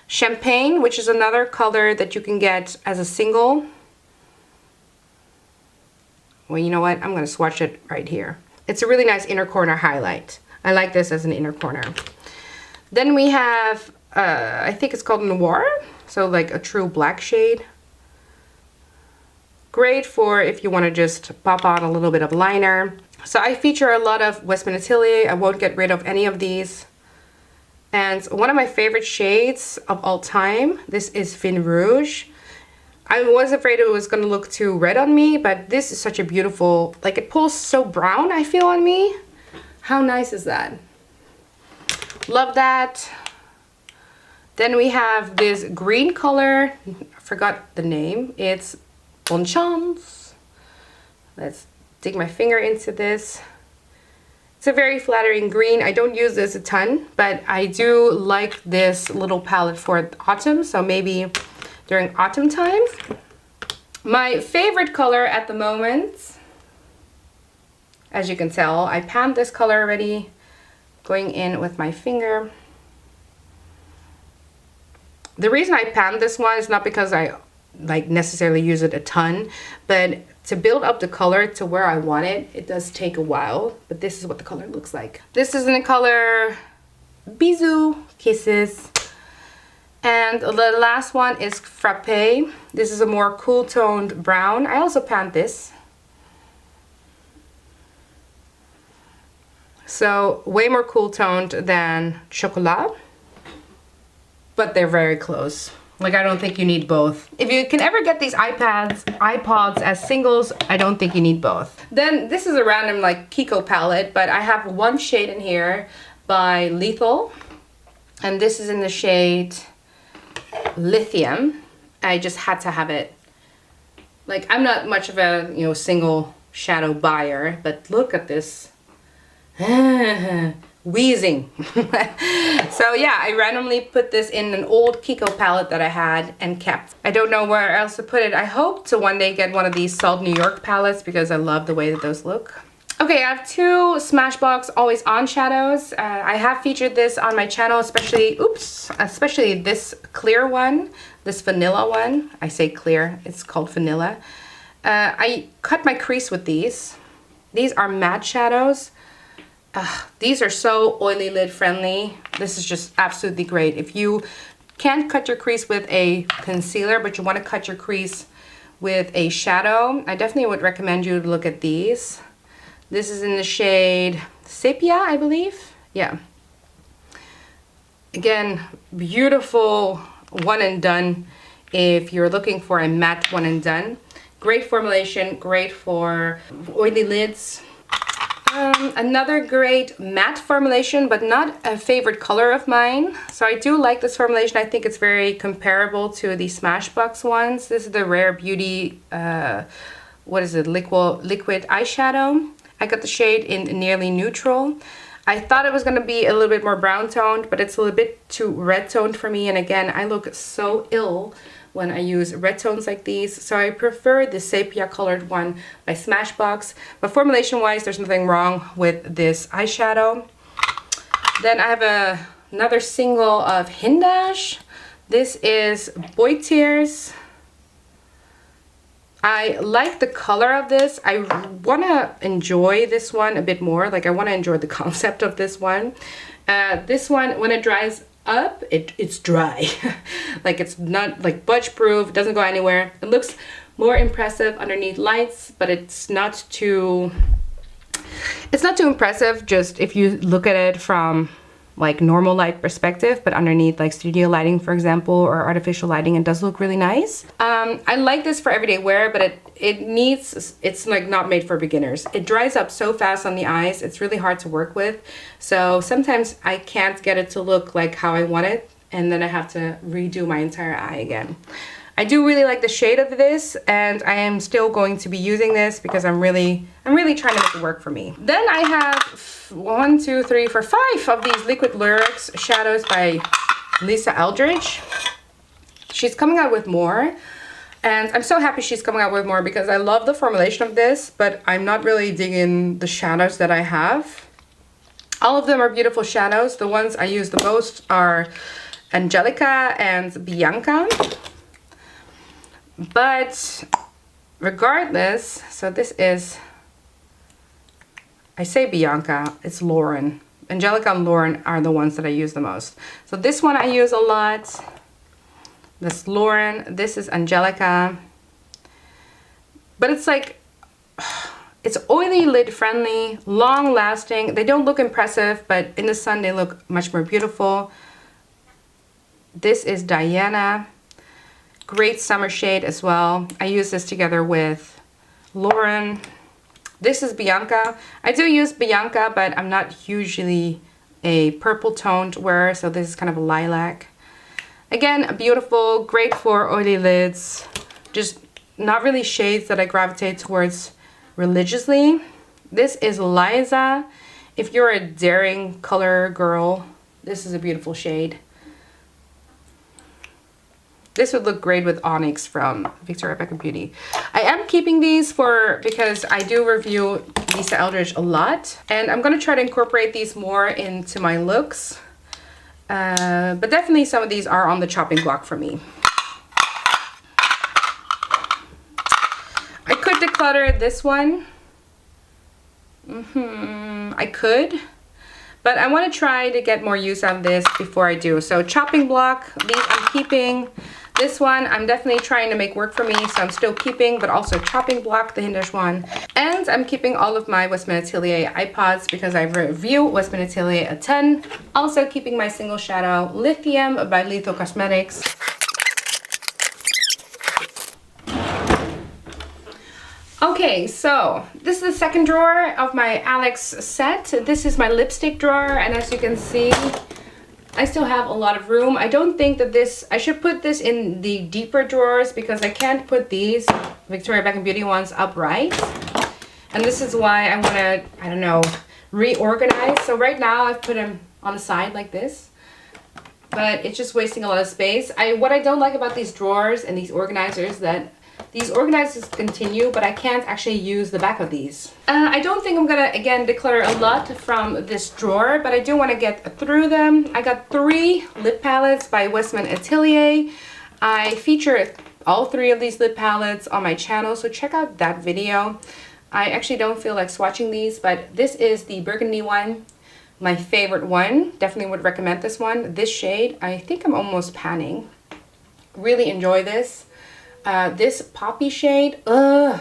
[SPEAKER 1] Champagne, which is another color that you can get as a single. Well, you know what? I'm going to swatch it right here. It's a really nice inner corner highlight. I like this as an inner corner. Then we have, I think it's called Noir. So like a true black shade. Great for if you want to just pop on a little bit of liner. So I feature a lot of Westman Atelier. I won't get rid of any of these. And one of my favorite shades of all time, this is Fin Rouge. I was afraid it was gonna look too red on me, but this is such a beautiful, like it pulls so brown, I feel, on me. How nice is that? Love that. Then we have this green color. I forgot the name. It's Bon Chance. Let's dig my finger into this. It's a very flattering green. I don't use this a ton, but I do like this little palette for autumn, so maybe during autumn time. My favorite color at the moment, as you can tell, I panned this color already, going in with my finger. The reason I panned this one is not because I like necessarily use it a ton, but to build up the color to where I want it, it does take a while, but this is what the color looks like. This is in the color Bisous Kisses. And the last one is Frappe. This is a more cool toned brown. I also panned this. So way more cool toned than Chocolat, but they're very close. Like, I don't think you need both. If you can ever get these iPods as singles, I don't think you need both. Then this is a random like Kiko palette, but I have one shade in here by Lethal, and this is in the shade Lithium. I just had to have it. Like, I'm not much of a, you know, single shadow buyer, but look at this. Wheezing. So yeah, I randomly put this in an old Kiko palette that I had and kept. I don't know where else to put it. I hope to one day get one of these Salt New York palettes because I love the way that those look. Okay, I have two Smashbox Always On shadows. I have featured this on my channel, especially this clear one, this vanilla one. I say clear, it's called vanilla. I cut my crease with these. These are matte shadows. These are so oily lid friendly. This is just absolutely great. If you can't cut your crease with a concealer, but you want to cut your crease with a shadow, I definitely would recommend you to look at these. This is in the shade Sepia, I believe. Yeah. Again, beautiful one and done if you're looking for a matte one and done. Great formulation, great for oily lids. Another great matte formulation, but not a favorite color of mine. So I do like this formulation. I think it's very comparable to the Smashbox ones. This is the Rare Beauty, what is it, liquid eyeshadow. I got the shade in Nearly Neutral. I thought it was going to be a little bit more brown toned, but it's a little bit too red toned for me. And again, I look so ill when I use red tones like these, so I prefer the sepia colored one by Smashbox. But formulation wise, there's nothing wrong with this eyeshadow. Then I have another single of Hindash. This is Boy Tears. I like the color of this. I want to enjoy this one a bit more. Like, I want to enjoy the concept of this one. This one, when it dries up, it's dry. Like, it's not like budge proof, it doesn't go anywhere. It looks more impressive underneath lights, but it's not too impressive just if you look at it from like normal light perspective, but underneath like studio lighting, for example, or artificial lighting, it does look really nice. I like this for everyday wear, but it's like not made for beginners. It dries up so fast on the eyes, it's really hard to work with. So sometimes I can't get it to look like how I want it, and then I have to redo my entire eye again. I do really like the shade of this, and I am still going to be using this because I'm really trying to make it work for me. Then I have 5 of these Liquid Lyrics shadows by Lisa Eldridge. She's coming out with more, and I'm so happy she's coming out with more because I love the formulation of this, but I'm not really digging the shadows that I have. All of them are beautiful shadows. The ones I use the most are Angelica and Bianca. But regardless, so this is, I say Bianca, it's Lauren. Angelica and Lauren are the ones that I use the most. So this one I use a lot. This Lauren, this is Angelica. But it's like, It's oily lid friendly, long lasting. They don't look impressive, but in the sun they look much more beautiful. This is Diana. Great summer shade as well. I use this together with Lauren. This is Bianca. I do use Bianca, but I'm not usually a purple toned wearer, so this is kind of a lilac. Again, beautiful, great for oily lids. Just not really shades that I gravitate towards religiously. This is Liza. If you're a daring color girl, this is a beautiful shade. This would look great with Onyx from Victoria Beckham Beauty. I am keeping these because I do review Lisa Eldridge a lot. And I'm going to try to incorporate these more into my looks. But definitely some of these are on the chopping block for me. I could declutter this one. I could. But I want to try to get more use out of this before I do. So chopping block, these I'm keeping. This one I'm definitely trying to make work for me, so I'm still keeping, but also chopping block, the Hindish one. And I'm keeping all of my Westman Atelier iPods because I review Westman Atelier a ton. Also keeping my single shadow Lithium by Lethal Cosmetics. Okay, so this is the second drawer of my Alex set. This is my lipstick drawer, and as you can see, I still have a lot of room. I don't think that I should put this in the deeper drawers because I can't put these Victoria Beckham Beauty ones upright. And this is why I want to, I don't know, reorganize. So right now I've put them on the side like this, but it's just wasting a lot of space. What I don't like about these drawers and these organizers that these organizers continue, but I can't actually use the back of these. I don't think I'm gonna, again, declutter a lot from this drawer, but I do want to get through them. I got 3 lip palettes by Westman Atelier. I feature all 3 of these lip palettes on my channel, so check out that video. I actually don't feel like swatching these, but this is the burgundy one, my favorite one. Definitely would recommend this one. This shade, I think I'm almost panning. Really enjoy this. This poppy shade, I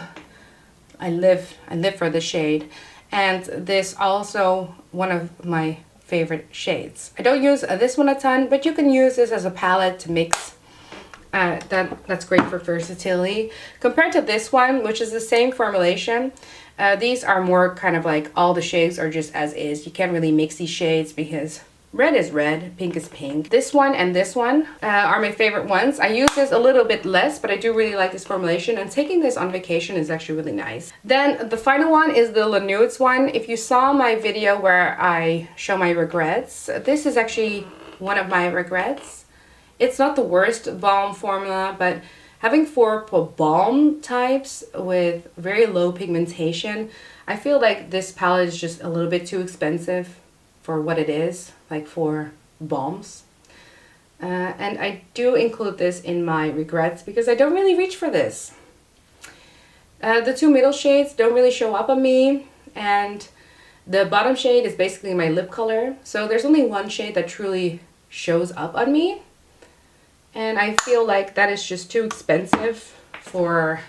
[SPEAKER 1] live for this shade. And this also one of my favorite shades. I don't use this one a ton, but you can use this as a palette to mix. That's great for versatility. Compared to this one, which is the same formulation, these are more kind of like all the shades are just as is. You can't really mix these shades because red is red, pink is pink. This one and this one are my favorite ones. I use this a little bit less, but I do really like this formulation, and taking this on vacation is actually really nice. Then the final one is the La Nudes one. If you saw my video where I show my regrets, this is actually one of my regrets. It's not the worst balm formula, but having 4 balm types with very low pigmentation, I feel like this palette is just a little bit too expensive for what it is, like for balms. And I do include this in my regrets because I don't really reach for this. The 2 middle shades don't really show up on me, and the bottom shade is basically my lip color. So there's only one shade that truly shows up on me. And I feel like that is just too expensive for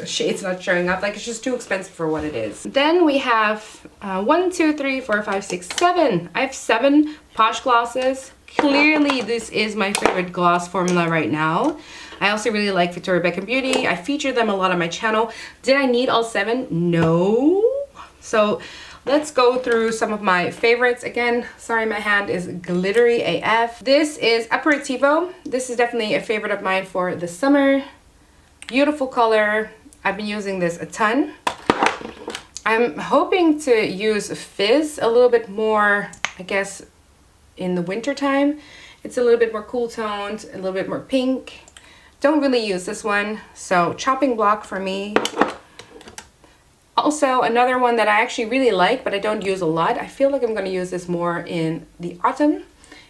[SPEAKER 1] shades not showing up. Like, it's just too expensive for what it is. Then we have 1, 2, 3, 4, 5, 6, 7. I have 7 Posh glosses. Clearly this is my favorite gloss formula right now. I also really like Victoria Beckham Beauty. I feature them a lot on my channel. Did I need all 7? No. So let's go through some of my favorites. Again, sorry, my hand is glittery AF. This is Aperitivo. This is definitely a favorite of mine for the summer. Beautiful color. I've been using this a ton. I'm hoping to use Fizz a little bit more, I guess, in the winter time. It's a little bit more cool toned, a little bit more pink. Don't really use this one, so chopping block for me. Also, another one that I actually really like, but I don't use a lot. I feel like I'm going to use this more in the autumn.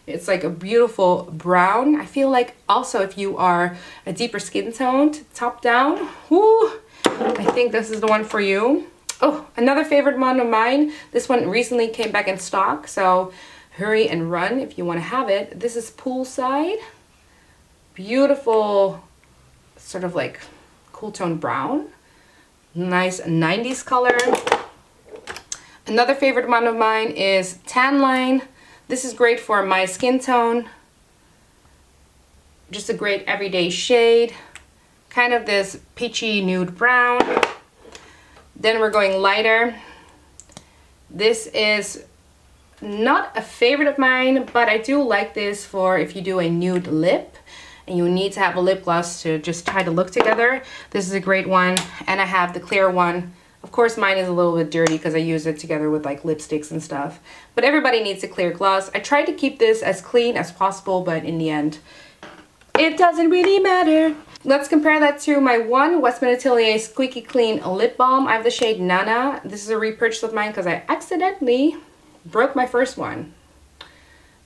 [SPEAKER 1] It's like a beautiful brown. I feel like also if you are a deeper skin toned, top down, whoo, I think this is the one for you. Oh, another favorite one of mine. This one recently came back in stock, so hurry and run if you want to have it. This is Poolside. Beautiful, sort of like cool tone brown. Nice 90s color. Another favorite one of mine is Tan Line. This is great for my skin tone. Just a great everyday shade. Kind of this peachy nude brown. Then we're going lighter. This is not a favorite of mine, but I do like this for if you do a nude lip and you need to have a lip gloss to just tie the look together. This is a great one. And I have the clear one. Of course, mine is a little bit dirty because I use it together with like lipsticks and stuff. But everybody needs a clear gloss. I tried to keep this as clean as possible, but in the end, it doesn't really matter. Let's compare that to my one Westman Atelier Squeaky Clean Lip Balm. I have the shade Nana. This is a repurchase of mine because I accidentally broke my first one.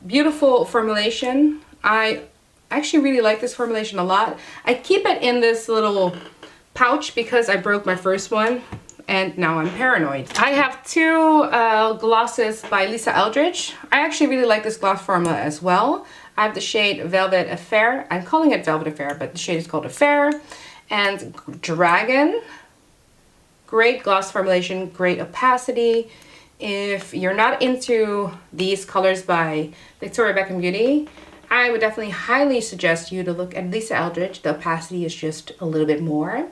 [SPEAKER 1] Beautiful formulation. I actually really like this formulation a lot. I keep it in this little pouch because I broke my first one and now I'm paranoid. I have two glosses by Lisa Eldridge. I actually really like this gloss formula as well. I have the shade Velvet Affair. I'm calling it Velvet Affair, but the shade is called Affair. And Dragon. Great gloss formulation, great opacity. If you're not into these colors by Victoria Beckham Beauty, I would definitely highly suggest you to look at Lisa Eldridge. The opacity is just a little bit more.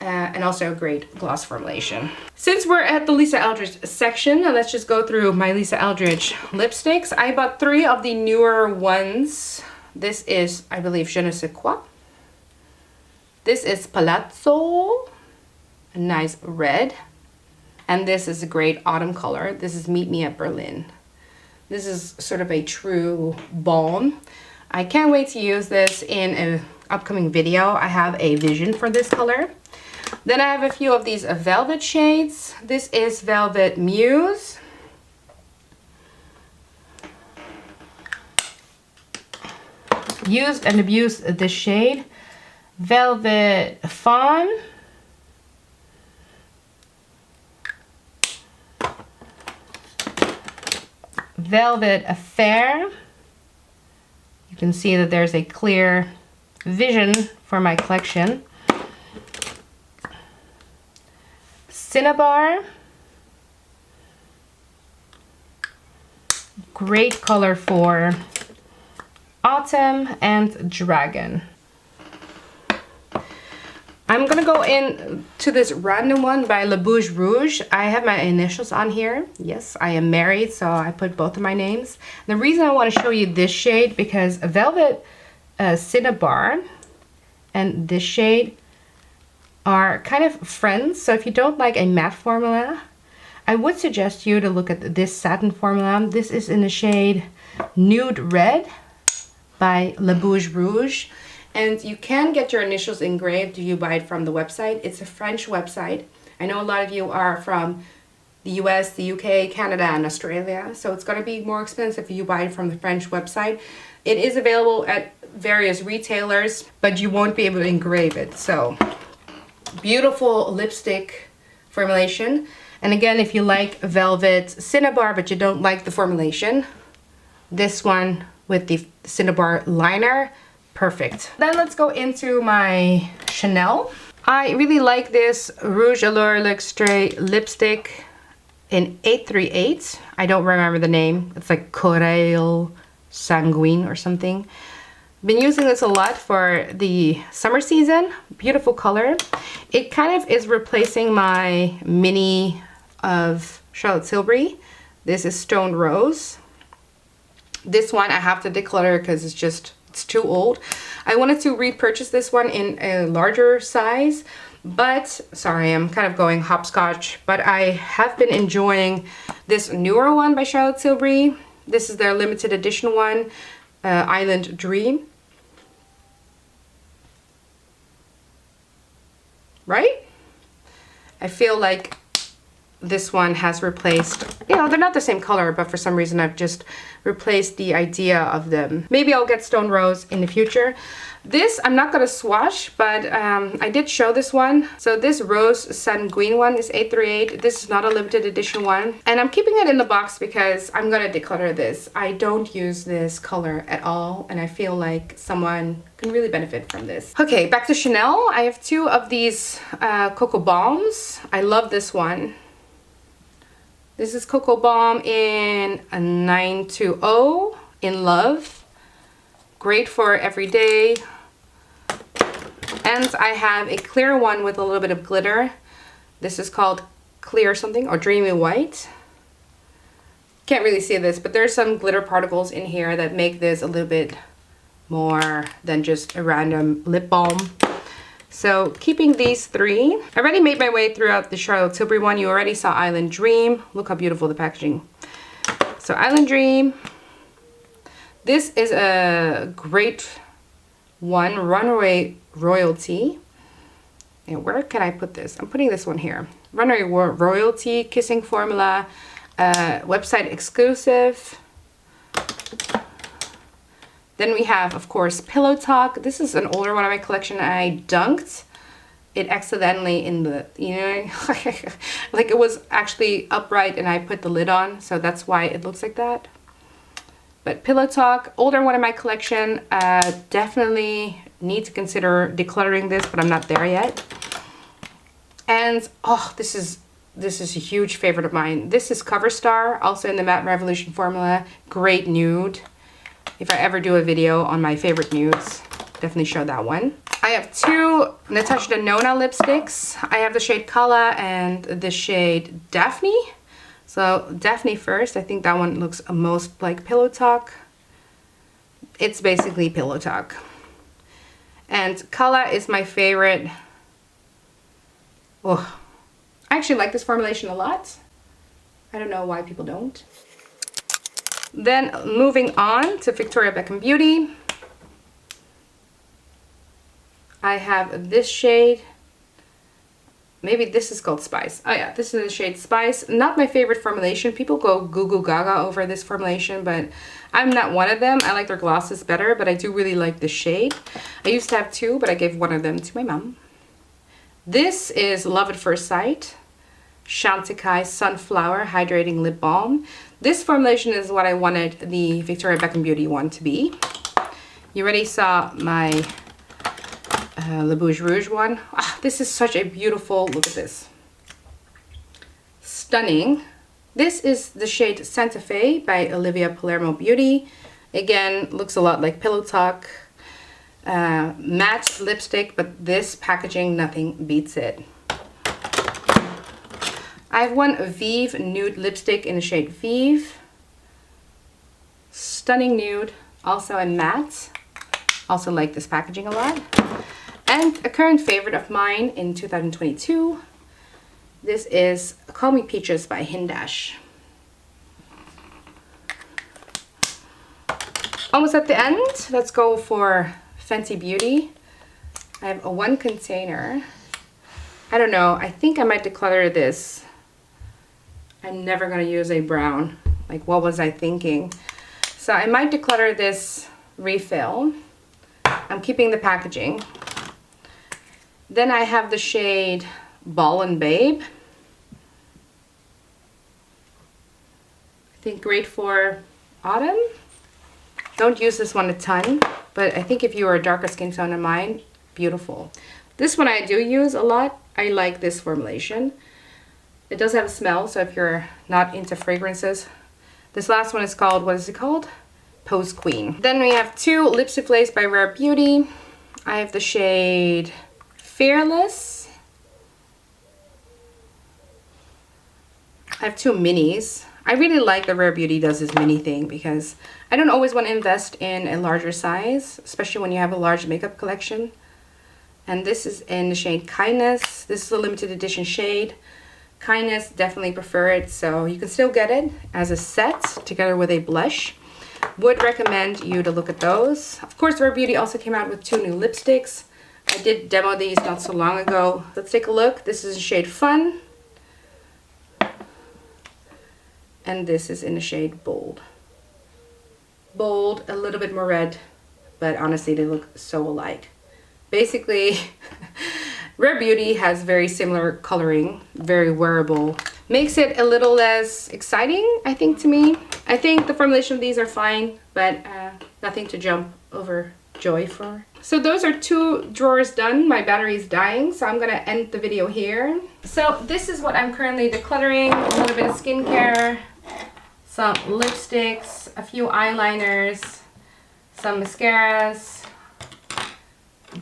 [SPEAKER 1] And also a great gloss formulation. Since we're at the Lisa Eldridge section, let's just go through my Lisa Eldridge lipsticks. I bought 3 of the newer ones. This is, I believe, Je ne sais quoi. This is Palazzo, a nice red. And this is a great autumn color. This is Meet Me at Berlin. This is sort of a true balm. I can't wait to use this in an upcoming video. I have a vision for this color. Then I have a few of these velvet shades. This is Velvet Muse. Used and abused this shade. Velvet Fawn. Velvet Affair. You can see that there's a clear vision for my collection. Cinnabar. Great color for autumn. And Dragon. I'm gonna go in to this random one by La Bouge Rouge. I have my initials on here. Yes, I am married, so I put both of my names. The reason I want to show you this shade because Velvet Cinnabar and this shade are kind of friends. So if you don't like a matte formula, I would suggest you to look at this satin formula. This is in the shade Nude Red by La Bouge Rouge. And you can get your initials engraved if you buy it from the website. It's a French website. I know a lot of you are from the US, the UK, Canada, and Australia. So it's going to be more expensive if you buy it from the French website. It is available at various retailers, but you won't be able to engrave it. So beautiful lipstick formulation. And again, if you like Velvet Cinnabar, but you don't like the formulation, this one with the Cinnabar liner, perfect. Then let's go into my Chanel. I really like this Rouge Allure Luxury lipstick in 838. I don't remember the name. It's like Corail Sanguine or something. Been using this a lot for the summer season. Beautiful color. It kind of is replacing my mini of Charlotte Tilbury. This is Stone Rose. This one I have to declutter because it's too old. I wanted to repurchase this one in a larger size, but sorry, I'm kind of going hopscotch, but I have been enjoying this newer one by Charlotte Tilbury. This is their limited edition one, Island Dream. Right? I feel like this one has replaced, you know, they're not the same color, but for some reason I've just replaced the idea of them. Maybe I'll get Stone Rose in the future. This I'm not gonna swatch, but I did show this one. So this Rose Sanguine one is 838. This is not a limited edition one. And I'm keeping it in the box because I'm gonna declutter this. I don't use this color at all, and I feel like someone can really benefit from this. Okay, back to Chanel. I have two of these Cocoa Balms. I love this one. This is Cocoa Balm in a 920 in Love. Great for every day. And I have a clear one with a little bit of glitter. This is called Clear something or Dreamy White. Can't really see this, but there's some glitter particles in here that make this a little bit more than just a random lip balm. So keeping these three. I already made my way throughout the Charlotte Tilbury one. You already saw Island Dream. Look how beautiful the packaging. So Island Dream. This is a great one, Runway Royalty. And where can I put this? I'm putting this one here. Runway Royalty, Kissing Formula, website exclusive. Then we have, of course, Pillow Talk. This is an older one of my collection. I dunked it accidentally in the, you know, like it was actually upright and I put the lid on. So that's why it looks like that. But Pillow Talk, older one in my collection. Definitely need to consider decluttering this, but I'm not there yet. And oh, this is a huge favorite of mine. This is Cover Star, also in the Matte Revolution formula. Great nude. If I ever do a video on my favorite nudes, definitely show that one. I have two Natasha Denona lipsticks. I have the shade Kala and the shade Daphne. So Daphne first. I think that one looks most like Pillow Talk. It's basically Pillow Talk. And Kala is my favorite. Oh, I actually like this formulation a lot. I don't know why people don't. Then moving on to Victoria Beckham Beauty. I have this shade. Maybe this is called Spice. Oh yeah, this is the shade Spice. Not my favorite formulation. People go goo goo gaga over this formulation, but I'm not one of them. I like their glosses better, but I do really like this shade. I used to have two, but I gave one of them to my mom. This is Love at First Sight. Chantecaille Sunflower Hydrating Lip Balm. This formulation is what I wanted the Victoria Beckham Beauty one to be. You already saw my Le Bouge Rouge one. Ah, this is such a beautiful, look at this. Stunning. This is the shade Santa Fe by Olivia Palermo Beauty. Again, looks a lot like Pillow Talk. Matte lipstick, but this packaging, nothing beats it. I have one Vive nude lipstick in the shade Vive. Stunning nude, also in matte. Also like this packaging a lot. And a current favorite of mine in 2022. This is Call Me Peaches by Hindash. Almost at the end. Let's go for Fenty Beauty. I have a one container. I don't know. I think I might declutter this. I'm never going to use a brown. Like, what was I thinking? So I might declutter this refill. I'm keeping the packaging. Then I have the shade Ball and Babe. I think great for autumn. Don't use this one a ton, but I think if you are a darker skin tone than mine, beautiful. This one I do use a lot. I like this formulation. It does have a smell, so if you're not into fragrances. This last one is called, what is it called? Pose Queen. Then we have two lip soufflés by Rare Beauty. I have the shade Fearless. I have two minis. I really like that Rare Beauty does this mini thing because I don't always want to invest in a larger size, especially when you have a large makeup collection. And this is in the shade Kindness. This is a limited edition shade. Kindness, definitely prefer it, so you can still get it as a set together with a blush. Would recommend you to look at those. Of course, Rare Beauty also came out with two new lipsticks. I did demo these not so long ago. Let's take a look. This is the shade Fun. and this is in the shade Bold. Bold, a little bit more red, but honestly they look so alike. Basically, Rare Beauty has very similar coloring, very wearable. Makes it a little less exciting, I think, to me. I think the formulation of these are fine, but nothing to jump over joy for. So those are 2 drawers done. My battery is dying, so I'm gonna end the video here. So this is what I'm currently decluttering. A little bit of skincare, some lipsticks, a few eyeliners, some mascaras,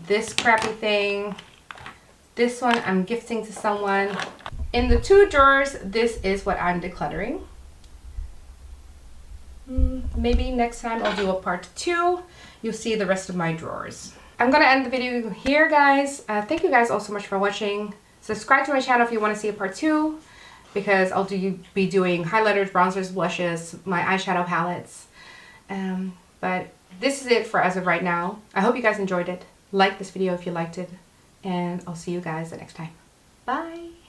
[SPEAKER 1] this crappy thing. This one I'm gifting to someone. In the 2 drawers, this is what I'm decluttering. Maybe next time I'll do a part 2. You'll see the rest of my drawers. I'm gonna end the video here, guys. Thank you guys all so much for watching. Subscribe to my channel if you want to see a part 2, because I'll be doing highlighters, bronzers, blushes, my eyeshadow palettes. But this is it for as of right now. I hope you guys enjoyed it. Like this video if you liked it, and I'll see you guys the next time. Bye!